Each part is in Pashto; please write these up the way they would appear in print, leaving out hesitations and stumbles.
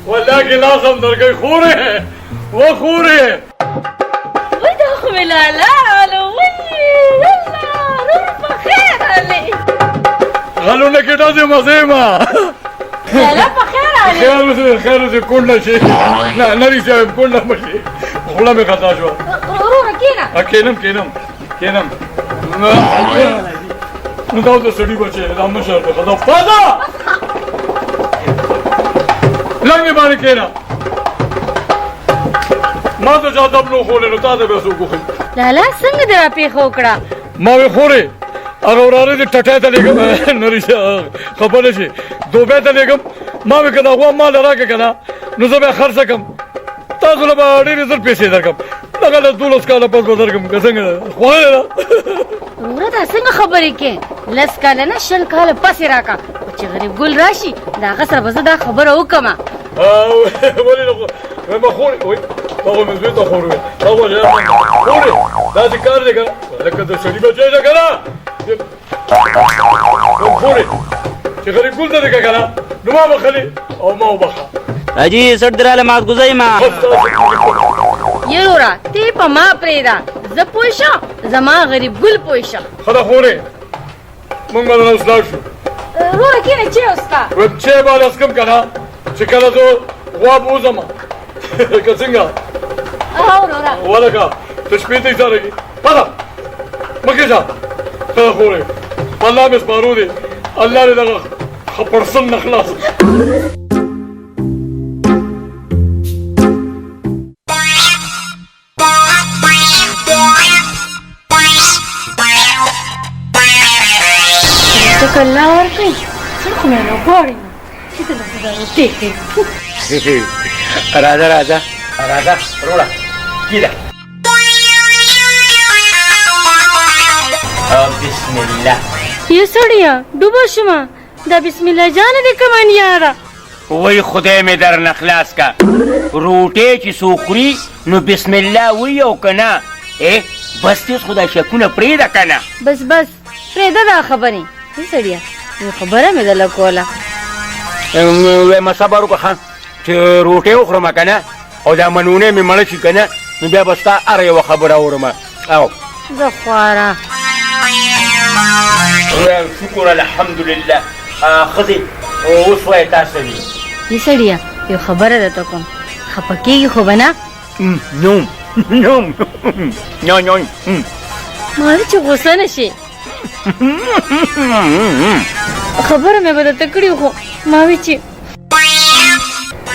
والله ګلاس هم درکوي خورې وخورې وای دا خو مې لاله وای الله رور په خیر علي غلونه کې داسې مزې ما لاله په خیر علي خیر اوسې کونډه شي نه نري صاحب کونډه مه شي خوله مې خطا شوه وروره کېنه کېنم نو دا د سړي بچی دا مشر دی خدا پاده لنګې باندې کېنه ما ته چا دب نو خولی نو تا ته بیا څوک وښي لاله څنګه دې راپېښه وکړه ما وې خورې هغه وراره دې ټټۍ ته لېږم نري خفه نه شي دوبۍ ته لېږم ما وې که دا غوا ماله راکړه که نه نو زه بیا خرڅه کړم تاسو له به ډېرې زر پیسې درکړم دغه له 12 کاله پس به درکړم که څنګه ده خوښه ده وروره دا څنګه خبرې کې 10 کاله نه 20 کاله پسې راکړه خو چې غریب ګل راشي د هغه سره به زه دا خبره وکړم ولې نه وایم خورې وایي هغه مې زوی ته خور ویل هغه خورې دا دې کار دی که نه لکه د سړي بچی ده که نه خورې چې غریب ګل ته دی که نه نو ما بخلې او ما وبخه حاجي سټ دراله مات گزای ما یروره تی په ما پرېږده زه پوه شم زما غریب ګل پوه شه ښه ده خورې موږ به نن اوس لاړ شو وروره کښېنه چی وسکه وایم چای به رسکم که نه چې کله زه غوا به وځم که څنګه وروره ولکه ته شپې ته اشاره کړي پله مخکې شه ښه ده خورې الله مې سپارو دی الله دې دغه خپړسن نه خلاص ځکه الله ورکوي څه خو مې راغواړي نو چې ته داسې دا روټۍ کوې راځه وروړه کېده بسم الله یا سړیه ډوبه شومه دا بسم الله جانه دې کمن یاره وای خدای مې در نه خلاص کا روټۍ چې څوک خوري نو بسم الله وایي او که نه بس تېز خو دا شکونه پرېږده که نه بس پرېږده دا خبرې سړیه یو خبره مې درله کوله وایم صبر وکړه ښه چې روټۍ وخورم که نه او دا منونی مې مړه شي که نه نو بیا به ستا هره یوه خبره اورم او زه خواره شکر الحمدلله ښځې اوس وایه تا څه وي یې سړیه یو خبره درته کوم خفه کېږي خو به نه نو ما وی چې غوسه نه شي خبره مې به درته کړې خو ما وی چې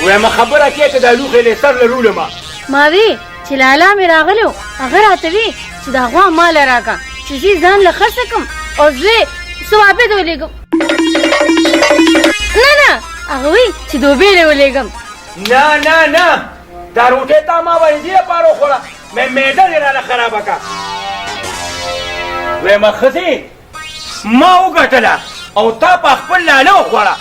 وایم خبره کې که دا لوښی له سر لرولم ما وی چې لالا مې راغلی و هغه راته وی چې دا غوا ماله راکړه چې زه ځان له خرڅه کړم او زه ثوابې ته ولېږم نه هغه وی چې دوبۍ له ولېږم نه دا روټۍ تا ما باندې دې لپاره وخوړه مې معده دې راله خرابه کړه وایم ښځې ما وګټله او تا په خپل لاله وخوړه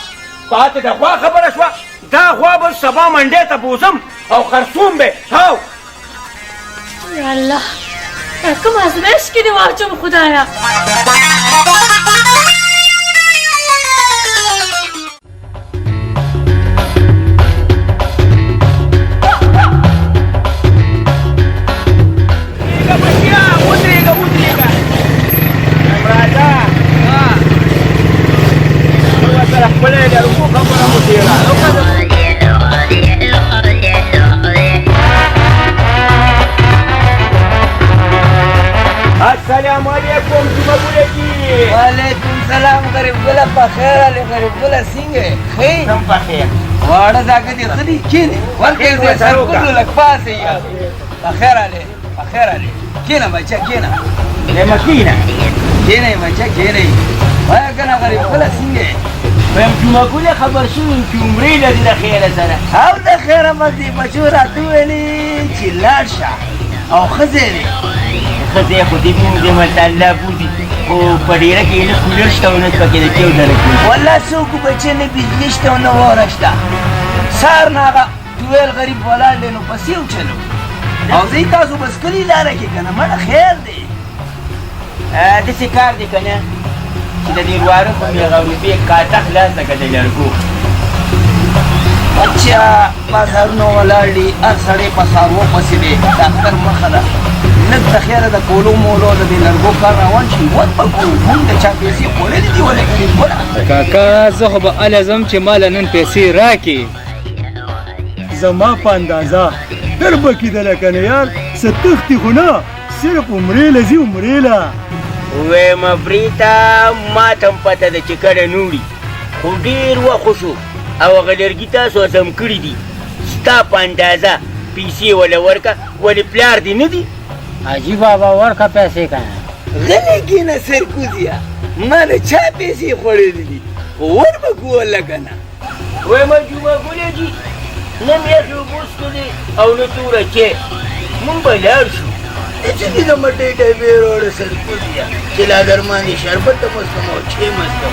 پاتې د غوا خبره شوه دا غوا به سبا منډۍ ته بوځم او خرڅوم به هو یا الله کوم ازمایش کې دې واچوم خدایه السلام علیکم جمعه وعلیکم سلام غریب ګله په خیر علي غریب ګله څنګه یې ښه کم په خیر واړه ځاګه دې ښه دي کښېنې ورکړې دې سرکلو لږ پاسې یې په خیر علي کښېنه بچه کښېنه کښېنئ بچه کښېنئ وایه که نه غریب ګله څنګه یې وایم جمعه ګله خبر شوي چې عمرې لري د خیره سره او د خیره مه دې بچو راته وویلې چې لاړ شه او ښځې دی ښځې خو دې مونږ دې ماته الله بوځي خو په ډېره کې نه کولر شته او نه پکې د چیو ډله کېږي والله څوک بچې نه بجلي شته او نه واوره شته سهار نه هغه ټویل غریب ولاړ دی نو پسې وچلو او ځئ تاسو بس کلي لاره کې که نه مړه خیر دی داسې کار دی که نه چې د دې واره خو مې هغه روپۍ کاته خلاصه که د لرګو بچیا بازارونه ولاړ دي هر سړی په څاروو پسې دی ډاکټر مخه ده لږ د خیره د کولو مولو د دې لرګو کار روان شي ود به کوو موږ د چا پیسې خوړلې دي ولې کړي ګوره کاکا زه خو به هله ځم چې ماله نن پیسې راکې زما په اندازه در به کېدله که نه یار څه تښتي خو نه صرف عمرې له ځي عمرې له ویم بریتا ما ته هم پته ده چې کله نوړي خو ډېر وخو شو او هغه لرګي تاسو ازم کړي دي ستا په اندازه پیسې وله ورکه ولې پلار دې نه دي حاجي بابا ورکه پیسې کنه غلی کېنه سرکوزیه ما له چا پیسې خوړلې دي خو ور به کوله که نه ویم جومه ګلې جي نه میاشې اوبه څښلې او نه توره چای مونږ به لاړ شو چې دې د مټۍ ډبې راوړه سرکوزیه چې لا درمانې شربت ته مستم او چای مستم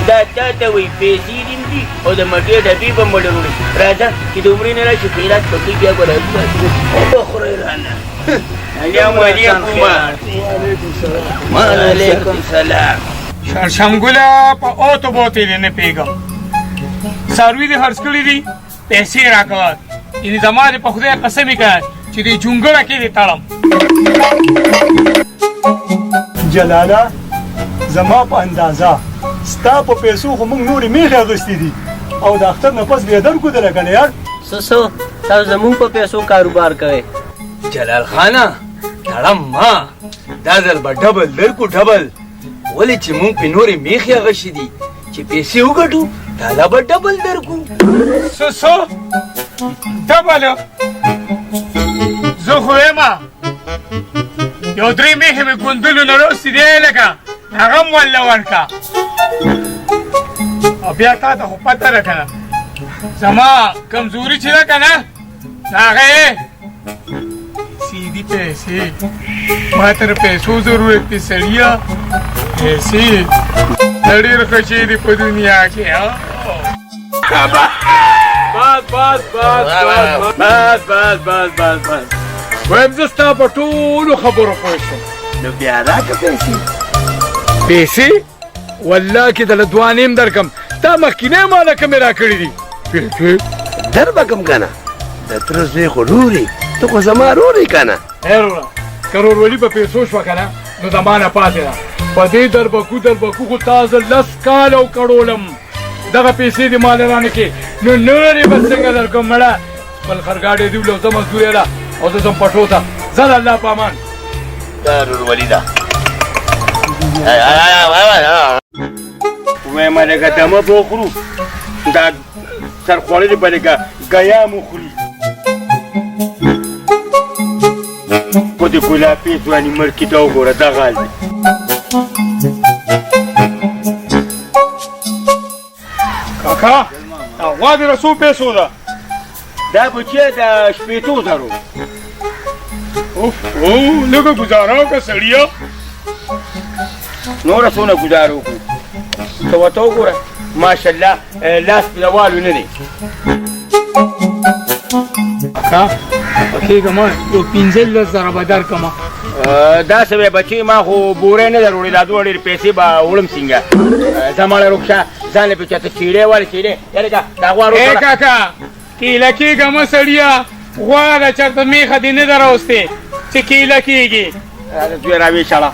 دا تا ته وایي پیسې دې دي او د مټې ډبې به مو لرولې راځه چې د عمرې نه راشي خیرات پکې بیا به راځو وبخورئ رانه السلام علیکم وعلیکم سلام شرشمګله په اوتو بوتې دې نه پیږم څاروي دې خرڅ کړي دي پیسې راکړه یعنې زما دې په خدای قسم وکړه چې دې جونګړه کې دې تړم جلاله زما په اندازه ستا په پیسو خو موږ نورې میخې اخیستې دي او د اختر نه پس بیا درکودله که نه یار سو تاسو زمونږ په پیسو کاروبار کوئ جلال خانه تړم ما دا ځل به ډبل درکو ډبل ولې چې مونږ پې نورې میخې اغشي دي چې پیسې وګټو دا لا به ډبل درکو سو ډبل زه خو یمه یو درې میخې مې ګوندلو نه راوستې دی لکه هغه م وله ورکه او بیا تا ته خو پته ده که نه زما کمزوري چې ده که نه د هغه یې سیدي پیسې ما تر پیسو ضرورت دی سړیه پیسې دا ډېر ښه شی دی په دنیا کې بس وایم زه ستا په ټولو خبرو پوه شوم نو بیا راکړه پیسې پیسې والله کې دله دوه نیم درکم تا مخکینی ماله کمې راکړي دي پیسې در به کم که نه د تره زوی خو رورې ته خو زما رورې که نه هی وروره که ورورولي په پیسو شوه که نه نو زما نه پاتې ده په دې دربکو خو تا زه 10 کاله وکړولم دغه پیسې دې ماله رانه کې نو نورې به څنګه درکړم مړه خپل خرګاډی دې ولو زه مزدورۍ له او زه ځم پټو ته ځه د الله په امان دا رورولي ده وایم لکه دمه به وخورو دا سرخوړلې به لکه ګیام وخوري خو د ګلابي ځواني مرکي ته وګوره دا غال دی کاکا دا غوا دې له څو پیسو ده دا بچی د 80 زرو اوف لږه ګزاره وکړه سړیه نوره څونه ګزاره وکړو ته ورته وګوره ماشاءالله لاس پلوالو نه دی کاکا پکېږه ما یو 15 زره به درکړمه دا څه بچی ما خو بورې نه در وړې دا دوه ډېرې پیسې به وړم څنګه زماړه رخصه ځان له پېچاته چیړې والې چیړې یعنې دا غوا ای کاکا کیله کېږه مه سړیه غوا ده چېرته میخه دې نه ده راوستې چې کیله کېږي دوی راویشړه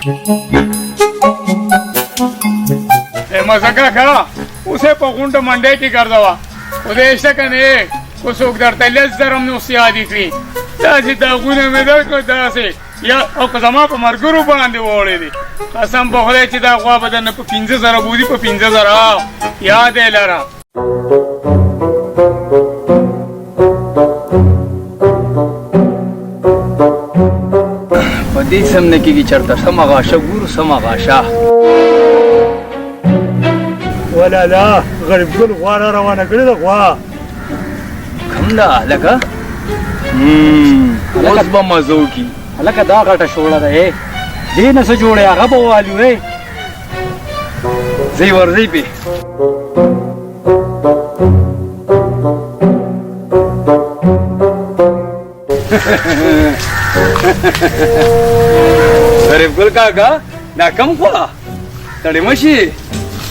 مزه کړه ښه اوس یې په غونډه منډی کې ګرځوه خدای شته که نه خو څوک درته 10 زره هم نو یادې کړي داسې داغونه مې درکړه داسې یا او که زما په ملګرو باندې واوړې دي قسم په خدای چې دا غوا به درنه په 15 زره بوځي په 15 زره یاد یې لره په دې سم نه کېږي چېرته سمه غاښه ګورو سمه غاښه ولالا غریبګل غوا را روانه کړې ده غوا کم ده هلکه اوس به مزه وکړي هلکه دا غټه شوړه ده دې نه څه جوړی هغه به والو ځئ ورځئ پې غریب ګل کاکا دا کم خوا ستړی مه شي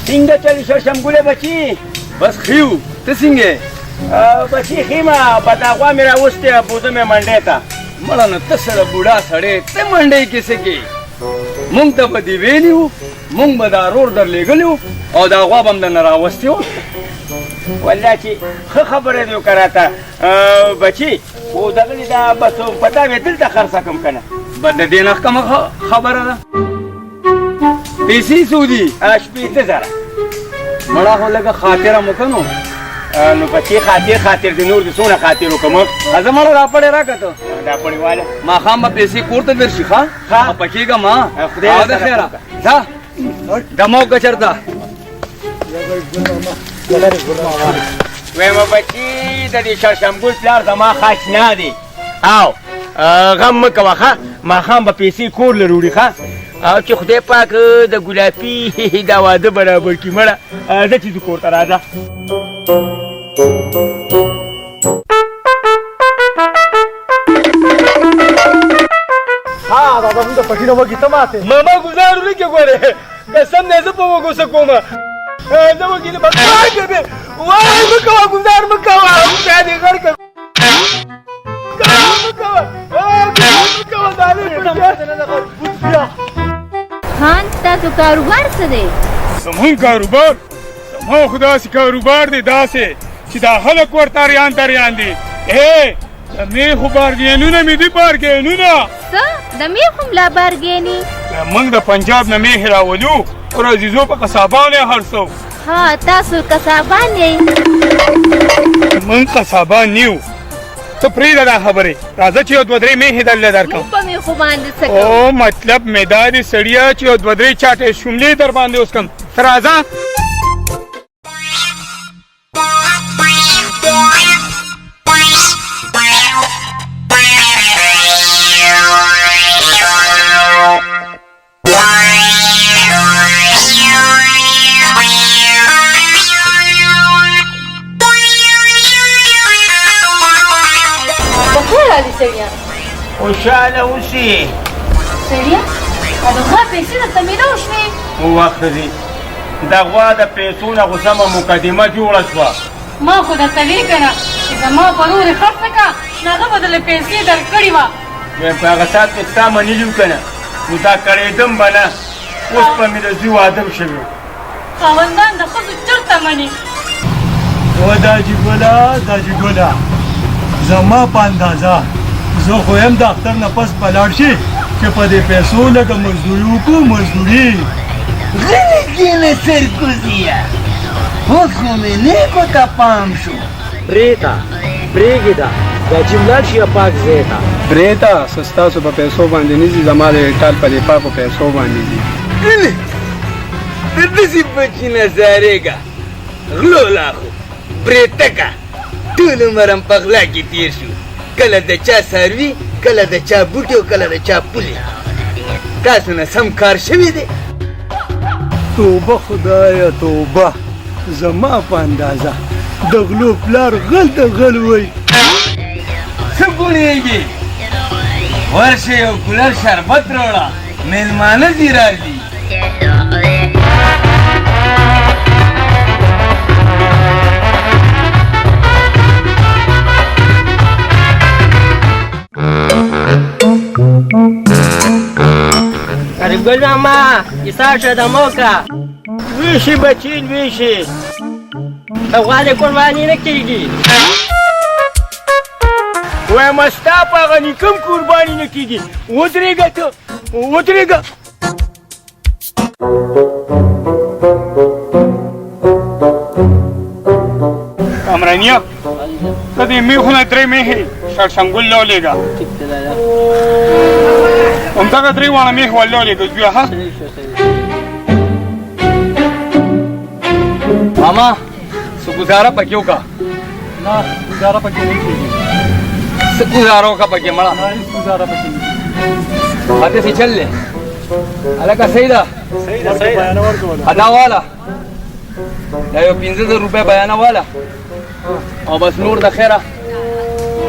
څنګه چلی شرشمګلې بچي بس ښه یو ته څنګه بچی خیمه بداغوا مې راوستی بوزه مې منډې ته مړه نو ته سره بوډا سړی ته منډۍ کیسې کې مونږ ته به دې ویلي وو مونږ به دا رور در لېږلی وو او دا غوا به هم درنه راوستې وه والله چې ښه خبره دې وکړه راته بچي خو دغه دې دا بس پتا مې دلته خرڅه کړم که نه بد د دې نه کمه خبره ده پیسې څو دي 80,000 مړه خو لږه خاطره مو که نو نو بچي خاطر دې نور دې څونه خاطر وکړم زه مړه راپړې راکړه ته دا پړې واله ماښام به پیسې کور ته درشي ښه ښه. پکېږه ما خدای او د سره خیره ځه دمو که چېرته وایم بچي د دې شړشمګل پلار زما خاص نه دی او غم مه کوه ښه ماښام به پیسې کور له روړي ښه او چې خدای پاک د ګلابي دا واده برابر کړي مړه زه چې زه کور ته راځه ها دا موږ د پټی نه وګی ته ماته ماما گزارو نه کې ګوره قسم نه زه په وګوسه کومه زه وګینه به کاږه به وای مکوا گزار مکوا بیا دې غړ کړ مکوا دا خان تاسو کاروبار څه دی زمون کاروبار زمون خدا سي کاروبار دی داسې چې دا خلک ورته ریان دي د میخو بارګینونه مې دي بارګینونه څه د میخ هم لا بارګیني موږ د پنجاب نه میخ راولو او عزیزو په قصابان یې خرڅو ها تاسو قصابان یې موږ قصابان نیو ته پرېږده دا خبرې راځه چې یو دوه درې میخې درله درکړم موږ په میخو باندې څه کوو او مطلب مې دا دی سړیه چې یو دوه درې چاټې شملې در باندې اوس کړم ته راځه خوشحاله اوسې سړیه دا د غوا پیسې درته میله وشوې وخت دی د غوا د پیسو نه خو سمه مقدمه جوړه شوه ما خو درته وی کنه چې زما په رور یې خرڅه کړه نو هغه به درله پیسې درکړې وه وایم په هغه ساعت کې ستا منلي و که نه نو دا کړېدم به نه اوس به مې د زوی واده شوی و خاوندان د ښځو چرته مني او داجي ګله زما په اندازه زه خو یم د اختر نه پس به لاړ شي چې په دې پیسو لکه مزدوري وکړو مزدوري غلی کېنه سرکوزیه اوس خو مې نیکو ته پام شو پرېږده دا جمله شي پاک ځای ته پرېږده ستاسو په پیسو باندې نه ځي زما د ټال په دې پاکو پیسو باندې ځي ګلې د داسې بچي نظارېږه غلو لا خو برېتکه ټول عمر هم په غلا کې تېر شو کله د چا څاروي کله د چا بوټي او کله د چا پولې تاسو نه سم کار شوی دی توبه خدایه توبه زما په اندازه د غلو پلار غل د غل وی څه ګونېږي ورشه یو کولر شربت راوړه میلمانه دې راځي ګل ماما ایسار شه د موکه ویشي بچین ویشي د غوا د قرباني نه کېږي وایم ستا په هغه نیکم قرباني نه کېږي ودرېږه ته ودرېږه کامرانیه ته دې میخو نه درې میخې شړشنګل راولېږه همدغه درې واړه میخ ولولېږه زویه ښه ماما څه ګزاره پکې وکړه نه ګزاره پکې نه کېږي څه ګزاره وکړه پکې مړه نه هېڅ ګزاره پکې نه کېږي هلته سې چل دی هلکه صحیح ده بیانه ورکوله ادا واله دا یو 15,000 روپۍ بیانه واله او بس نور د خیره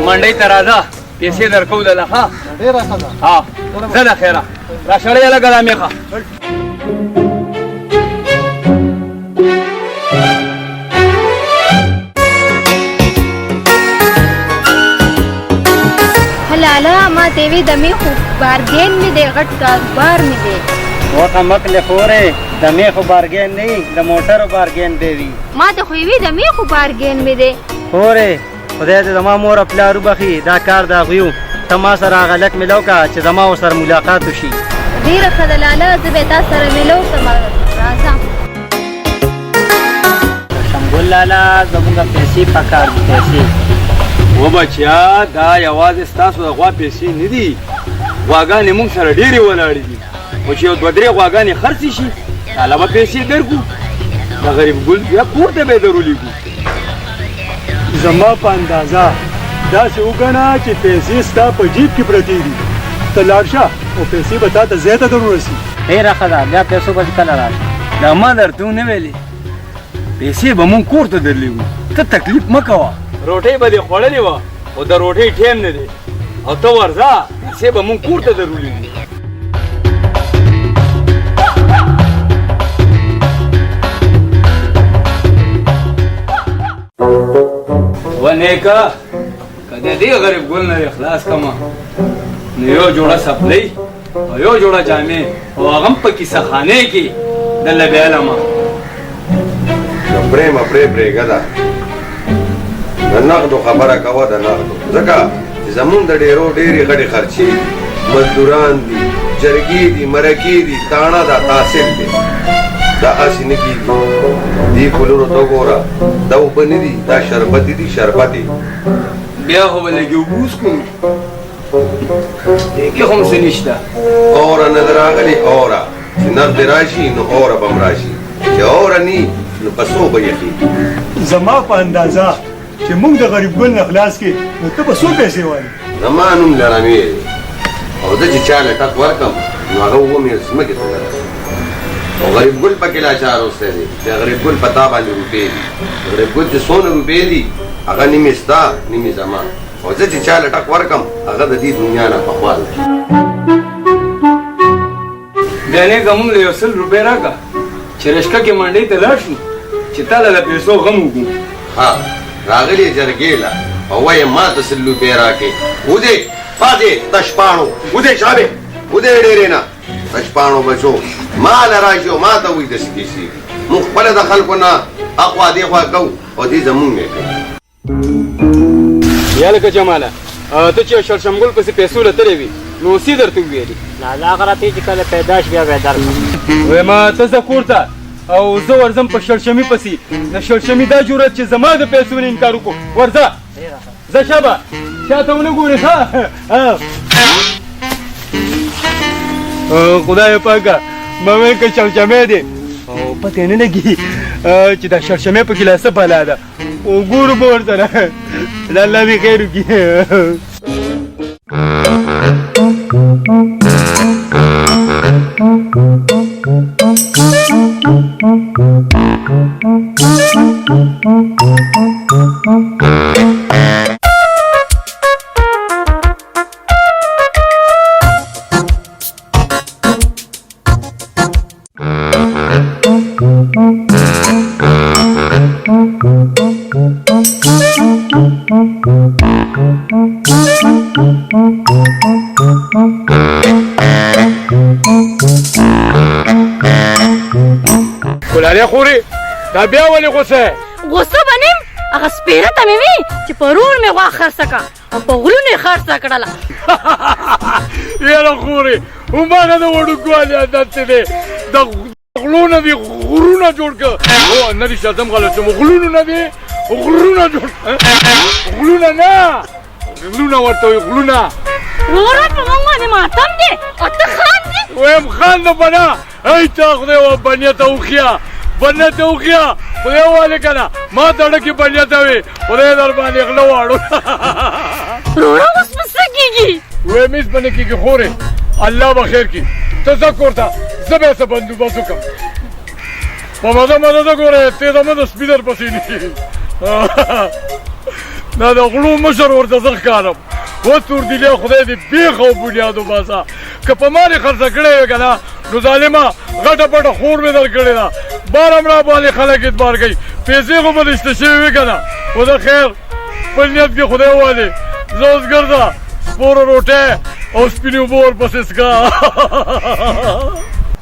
منډۍ ته راځه پیسې درکو دله ښه ډېره ښه ده ها زه د خیره را شړې لږه دا میخه ما ته وی د میخو بارګین می دی غټ کاروبار می دی وخه مکلې خورې د میخو بارګین نه د موټرو بارګین به وي ما ته خو وی د میخو بارګین می دی خورې خدای دې زما مور او پلار وبخي دا کار د هغوی و ته ما سره هغه لک میلو کا چې زما ورسره ملاقات وشي ډېره ښه ده لاله زه به تا سره میلو کوم راځه شمګل لالا زموږ پیسې پکار دي پیسې و بچیا دا یوازې ستاسو د غوا پیسې نه دي غواګانې موږ سره ډېرې ولاړې دي خو چې یو دوه درې غواګانې خرڅې شي علاوه پیسې درکو د غریب ګل بیا کور ته به یې درولیږو زما په اندازه داسې وګڼه چې پیسې ستا په جیب کې پرتې دي ته لاړ شه او پیسې به تا ته ځای ته در ورسي ډېره ښه ده بیا پیسو به کله راشي دا ما درته ونه ویلې پیسې به مونږ کور ته درلیږو ته تکلیف مه کوه روټۍ به دې خوړلې وه خو د روټۍ ټیم نه دی او ته ورځه پیسې به مونږ کور ته درولیږو و نیکه که د دې غریب ګل نه خلاص کړمه نو یو جوړه سپلۍ او یو جوړه جامې او هغه هم په کیسهخانې کې دله بیلمه پرې مه پرې پرېږده د نغدو خبره کوه د نغدو ځکه چې زمونږ د ډېرو ډېرې غټې خرچې دي مزدوران دي جرګې دي مرکې دي تاڼه ده تحصیل دی دا هسې نه کېږي دې ګلونو ته وګوره دا اوبه نه دي دا شربتې دي شربتې بیا خو به لږې اوبه وڅښو دې کې خو هم څه نشته اوره نه ده راغلې اوره چې نغد راشي نو اوره به هم راشي چې اوره نی نو په څو به یخېږي زما په اندازه چې موږ د غریب ګل نه خلاص کې نو ته به څو پیسې وایې زما نوم لرمې دی او زه چې چا له ټک ورکړم نو هغه ومې ځمکې ته ورسوي او غریب ګل پکې لاچار اوستی دی چې غریب ګل په تا باندې روپۍ دي غریب ګل چې څونه روپۍ دي هغه نیمې ستا نیمې زما او زه چې چا له ټک ورکړم هغه د دې دنیا نه پخوا دی بیا نیکه موږ له یو 100 روپۍ راکړه چې رشکه کې منډۍ ته لاړ شو چې تا له د پیسو غم وکړو ها راغلی جرګې له او وایې ما ته 100 روپۍ راکړې ودې پاتې تشپاڼو ودې شابې ودې ډېرې نه تشپاڼو بچو ما له راشي او ما ته وایي داسې کیسې موږ خپله د خلکو نه اخوا دېخوا کوو او دې زمونږ یې کوي یا لکه جماله ته چې شړشمګل پسې پیسو له تللی وي نو اوسې درته وویلې لالا هغه راته چې کله پیدا شي بیا به یې درکړم وایم ته ځه کور ته او زه ورځم په شړشمي پسې د شړشمي دا جرأت چې زما د پیسو نه انکار وکړو ورځه ځه شابه شاته ونه ګورې ښه خدای پاکه ما ویل که شړشمی دی او پته نه لګي چې دا شړشمی پکې لا څه بلا ده وګورو به ورسره الله دې خیر وکړي ګلالۍ خورې دا بیا ولې غوسه غوسه به نیم هغه سپېره ته مې وي چې پرون مې غوا خرڅه کړه او په غلو مې خرڅه کړله یاره خورې هماغه د وړوکوالي عادت دی د غلو نه دي غرونه جوړ کړه او نه دي شازم غلط شم غلونو نه دي غرونه جوړ غلونه نه غلونه ورته وایي غلونه وروره په موږ باندې ماتم دی او ته خاندې ویم خانده بنا ای تا خدای و بنیته وخیا بنیته وخیا خدای واله کنه ما تړه کې بنیته وي خدای در باندې غلو واړو وروره اوس به څه کېږي وې مس باندې کېږي خورې الله به خیر کړي ته ځه کور ته زه به څه بندوبست وکړم په مزه مزه ته ګوره تېزه مه د سپي در پسې نیسي دا د غلو مشر ورته زه ښکارم اوس توردیلې خدای دې بیخ او بنیاد وباسه که په ما دې خرڅه کړې وې که نه نو ظالمه غټه پټه خور مې در کړې ده بار هم را باندې خلک اعتبار کوي پیسې خو به دې شته شوې وې که نه خو د خیر خپل نیت کې خدای ووالې زه اوس ګرځه سپوره روټه او سپینې اوبه ورپسې څښه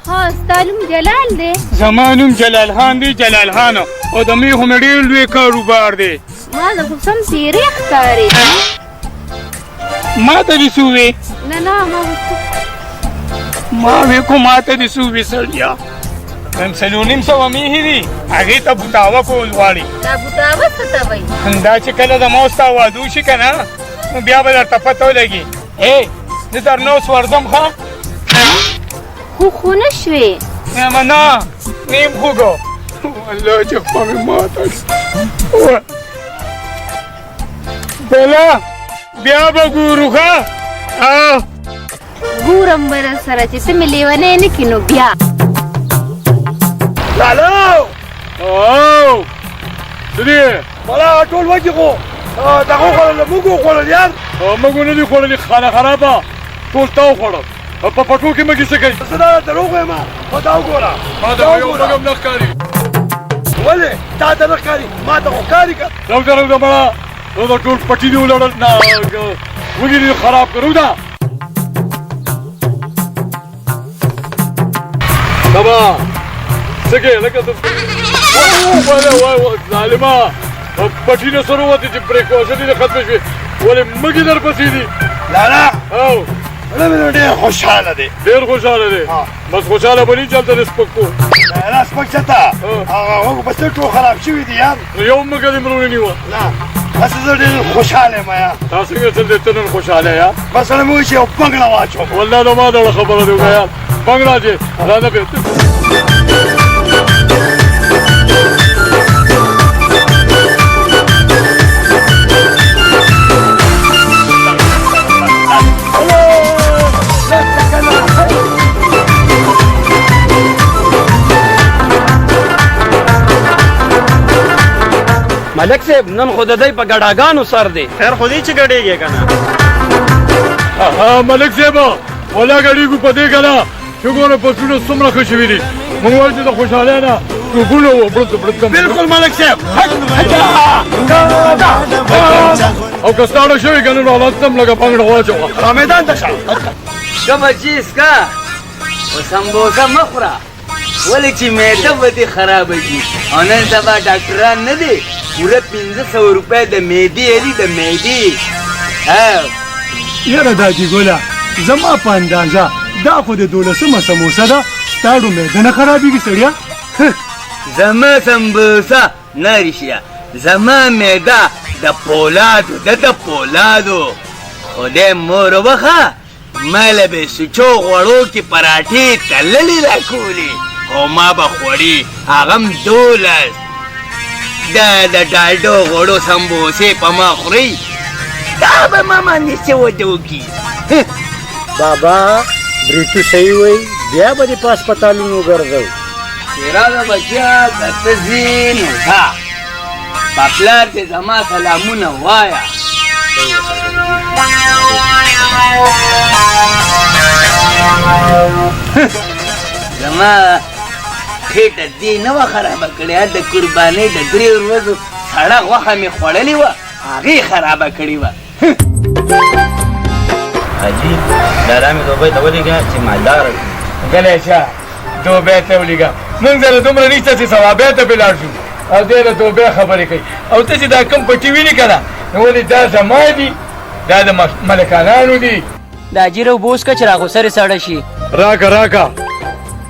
ها ستا نوم جلال دی زما نوم جلال خان دی جلال خان او د میخو مې ډېر لوی کاروبار دی ما د خو سم تیرې ښکاري ما ته دې څه ووې نه نه ما وې خو ما ته دې څه ووې سړیا نن 350 میخې دي هغې ته بوتاوه کول غواړي دا بوتاوه څه ته وایي دا چې کله د ما ستا واده وشي که نه نو بیا به درته پته ولګي زه تر 9 ورځم ښه خو نه شوې نه نیم خوږو والله چې خوا مې ماته بلا بیا به ګورو ښه ګورم به در سره چې ته مې لیونی نه کړې نو بیا لالو څه دي ملا ټول وږي خو دغه وخوړل موږ وخوړل یار موږ نه دي خوړلي خانه خرابه ټول تا وخوړل په پټو کې مګي څه کوي زه دا دروغ وایم ما دا وګوره ما دا یو رقم نه ښکاري ولې تا ته نه ښکاري ما ته خو ښکاري که راوځه مړه دا ټول پټي دي ولاړل نه وږي دي خراب کړو دا بابا څه کوې لکه وای ظالمه پټي نه سره ووتې چې پریکوشن یې ختمې شوې ولې مږي در پسې دي لالا ډېر خوشحاله دی ډېر خوشحاله دی بس خوشحاله به نه چې هلته دې سپک کړو نه سپک چېرته هغه بس ټول خراب شوي دي یار نو یو مږه دې مړ ونیوه نه بس زه ډېر خوشحاله یم یا تا څنګه څه دی ته نن خوشحاله یې بس سره مې وایي چې یو بنګړه واچوم والله نو ما دغه خبره دی وکړه یار بنګړه چې را نه بېته ملک صاحب نن خو د دی په ګډاګانو سر دی خیر خو دې چې ګډېږې که نه ملک صاحب ولا ګډېږو په دې که نه چې ګوره فصلونه څومره ښه شوي دي موږ وایو چې د خوشحالۍ نه ټوپونه وو بلکل ملک صاحب او که ستاړه شوي که نه نو حالات هم لږه پنګړه واچوه میدان ته شه ښه بچي څښه او سمبوسه مه خوره ولې چې معده به دې خرابه شي او نن سبا ډاکټران نه دي پوره 500 روپۍ د معدې دي د معدې یاره داجي ګله زما په اندازه دا خو د 12مه سموسه ده ستا معده نه خرابېږي سړیا زما سمبوسه نه رښتیا زما معده د پولادو ده د پولادو خدای مور وبخه ماله به سوچو غوړو کې پراټې تللې راکولې او ما به خوړې هغه هم 12 دا د ډالډو غوړو سمبوسې په ما خورئ دا به ما باندې څه وده وکړي بابا بریتو صحیح وایي بیا به دې په هسپتالونو ګرځو چې راځه بچیا که ته ځې نو ځه په پلار دې زما سلامونه وایه زما خېټه دې نه وه خرابه کړې د قربانۍ د 3 ورځو سړه غوښه مې خوړلې وه هغې خرابه کړې وه حاجي لالا مې دوبۍ ته ولېږه چې مالداره کړي غلی شه دوبۍ ته ولېږه موږ سره دومره نشته چې ثوابۍ ته پې لاړ شو او دی له دوبۍ خبرې کوي او ته چې دا کوم پټي ویني که نه نو ولې دا زما دي دا د ملکانانو دي دا جیره اوبه وڅښه چې راغوسرې سړه شي راکه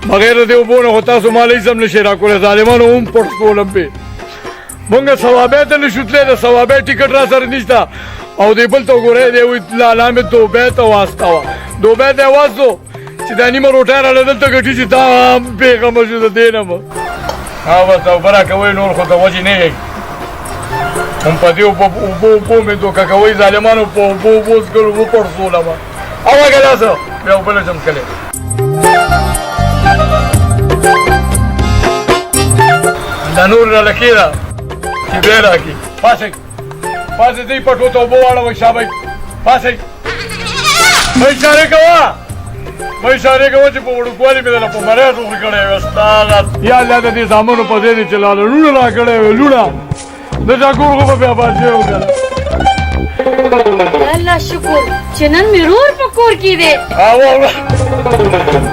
بغیر د دې اوبو نه خو تاسو ما هیڅ هم نشئ راکولی ظالمانو هم پټ کولم پې مونږ ثوابۍ ته نه شو تللی د ثوابۍ ټیکټ را سره نشته او دی بل ته وګورئ دی وایي لالا مې دوبۍ ته واستوه دوبۍ ته یې واستو چې دا نیمه روټۍ راله دلته ګټي چې دا هم بېغمه شو د دې نه مه بس اوبه راکوئ نور خو د وجې نه یئ هم په دې اوبو مې دوکه کوئ ظالمانو په اوبو څښلو وپړسولمه او ګلاسه بیا اوبه نه شم څښلی دا نور راله کښېږده چې بیا راکړي پاسئ ځئ پټو ته اوبه واړوئ شابئ پاسئ مه اشارې کوه چې په وړوکوالي مې دله په مری ټوکړې کړی وې استاغت یا الله د دې زامنو په ځای دې چې لاله لوڼه را کړی وې لوڼه د ټاکور خو به بیا باسي و که نه الله شکر چې نن مې رور په کور کې دی.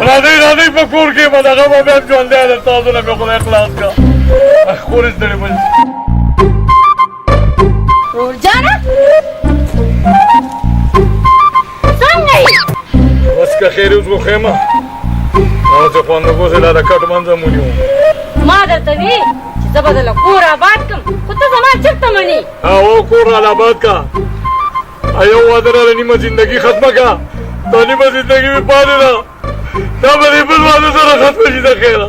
راځئ په کور کې به دغه به بیا ژوندی ده تاسو نه مې خدای خلاص کړه خورې ستړې به رور جانه څنګه یې؟ بس که خیر اوس وښیم هغه چې خوندګو سې لا د کټ منځه مونیو ما درته وي چې زه به دله کور آباد کړم خو ته زما چېرته منې؟ او کور رال آباد کا یو واده راله نیمه زندګي ختمه کا دا نیمه زندګي مې پاتې ده دا به دې بل واده سره ختمه شي د خیره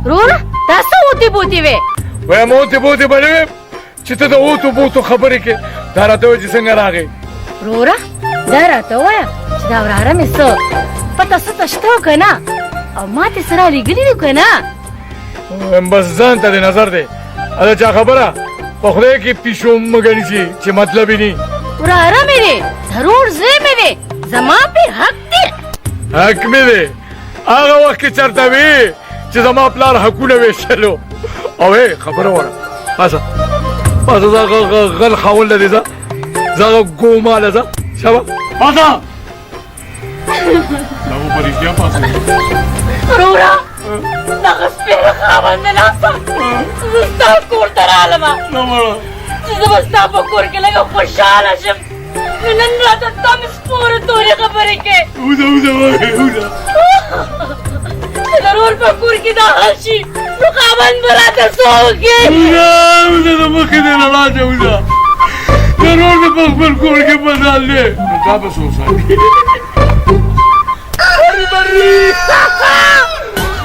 روره دا څه اوتې بوتې وې؟ وایم اوتې بوتې به نه وې چې ته د اوتو بوتو خبرې کې دا راته وایې چې څنګه راغې روره دا راته ووایه چې دا وراره مې څه پته سته شته که نه او ما تې څه رالیږلي دي که نه؟ بس ځان ته د نظر دی دا چا خبره په خدای کې پیشو مه ګڼي چې مطلب یې نه وراره مې دی ضرور زوی مې دی زما پې حق دی حق مې دی هغه وخت کې چېرته وي چې زما پلار حقونه ویشلو او خبره وره پاسه زه غل خاونده دی زه هغه ګوماله زه شابه پاسه دا به په رښتیا پاسه وروره دغه سپېره خاوند مې ناسته زه ستا کور ته رالمه چې زه به ستا په کور کې لږه خوشحاله شم نو نن راته تا مې سپورې تورې خبرې کوې چې د رور په کور کې دا حل شي نو خاوند به راته څه وکړي د مخې دې نه راشه د رور مې په خپل کور کې بدل دی نو تا به څه وساتي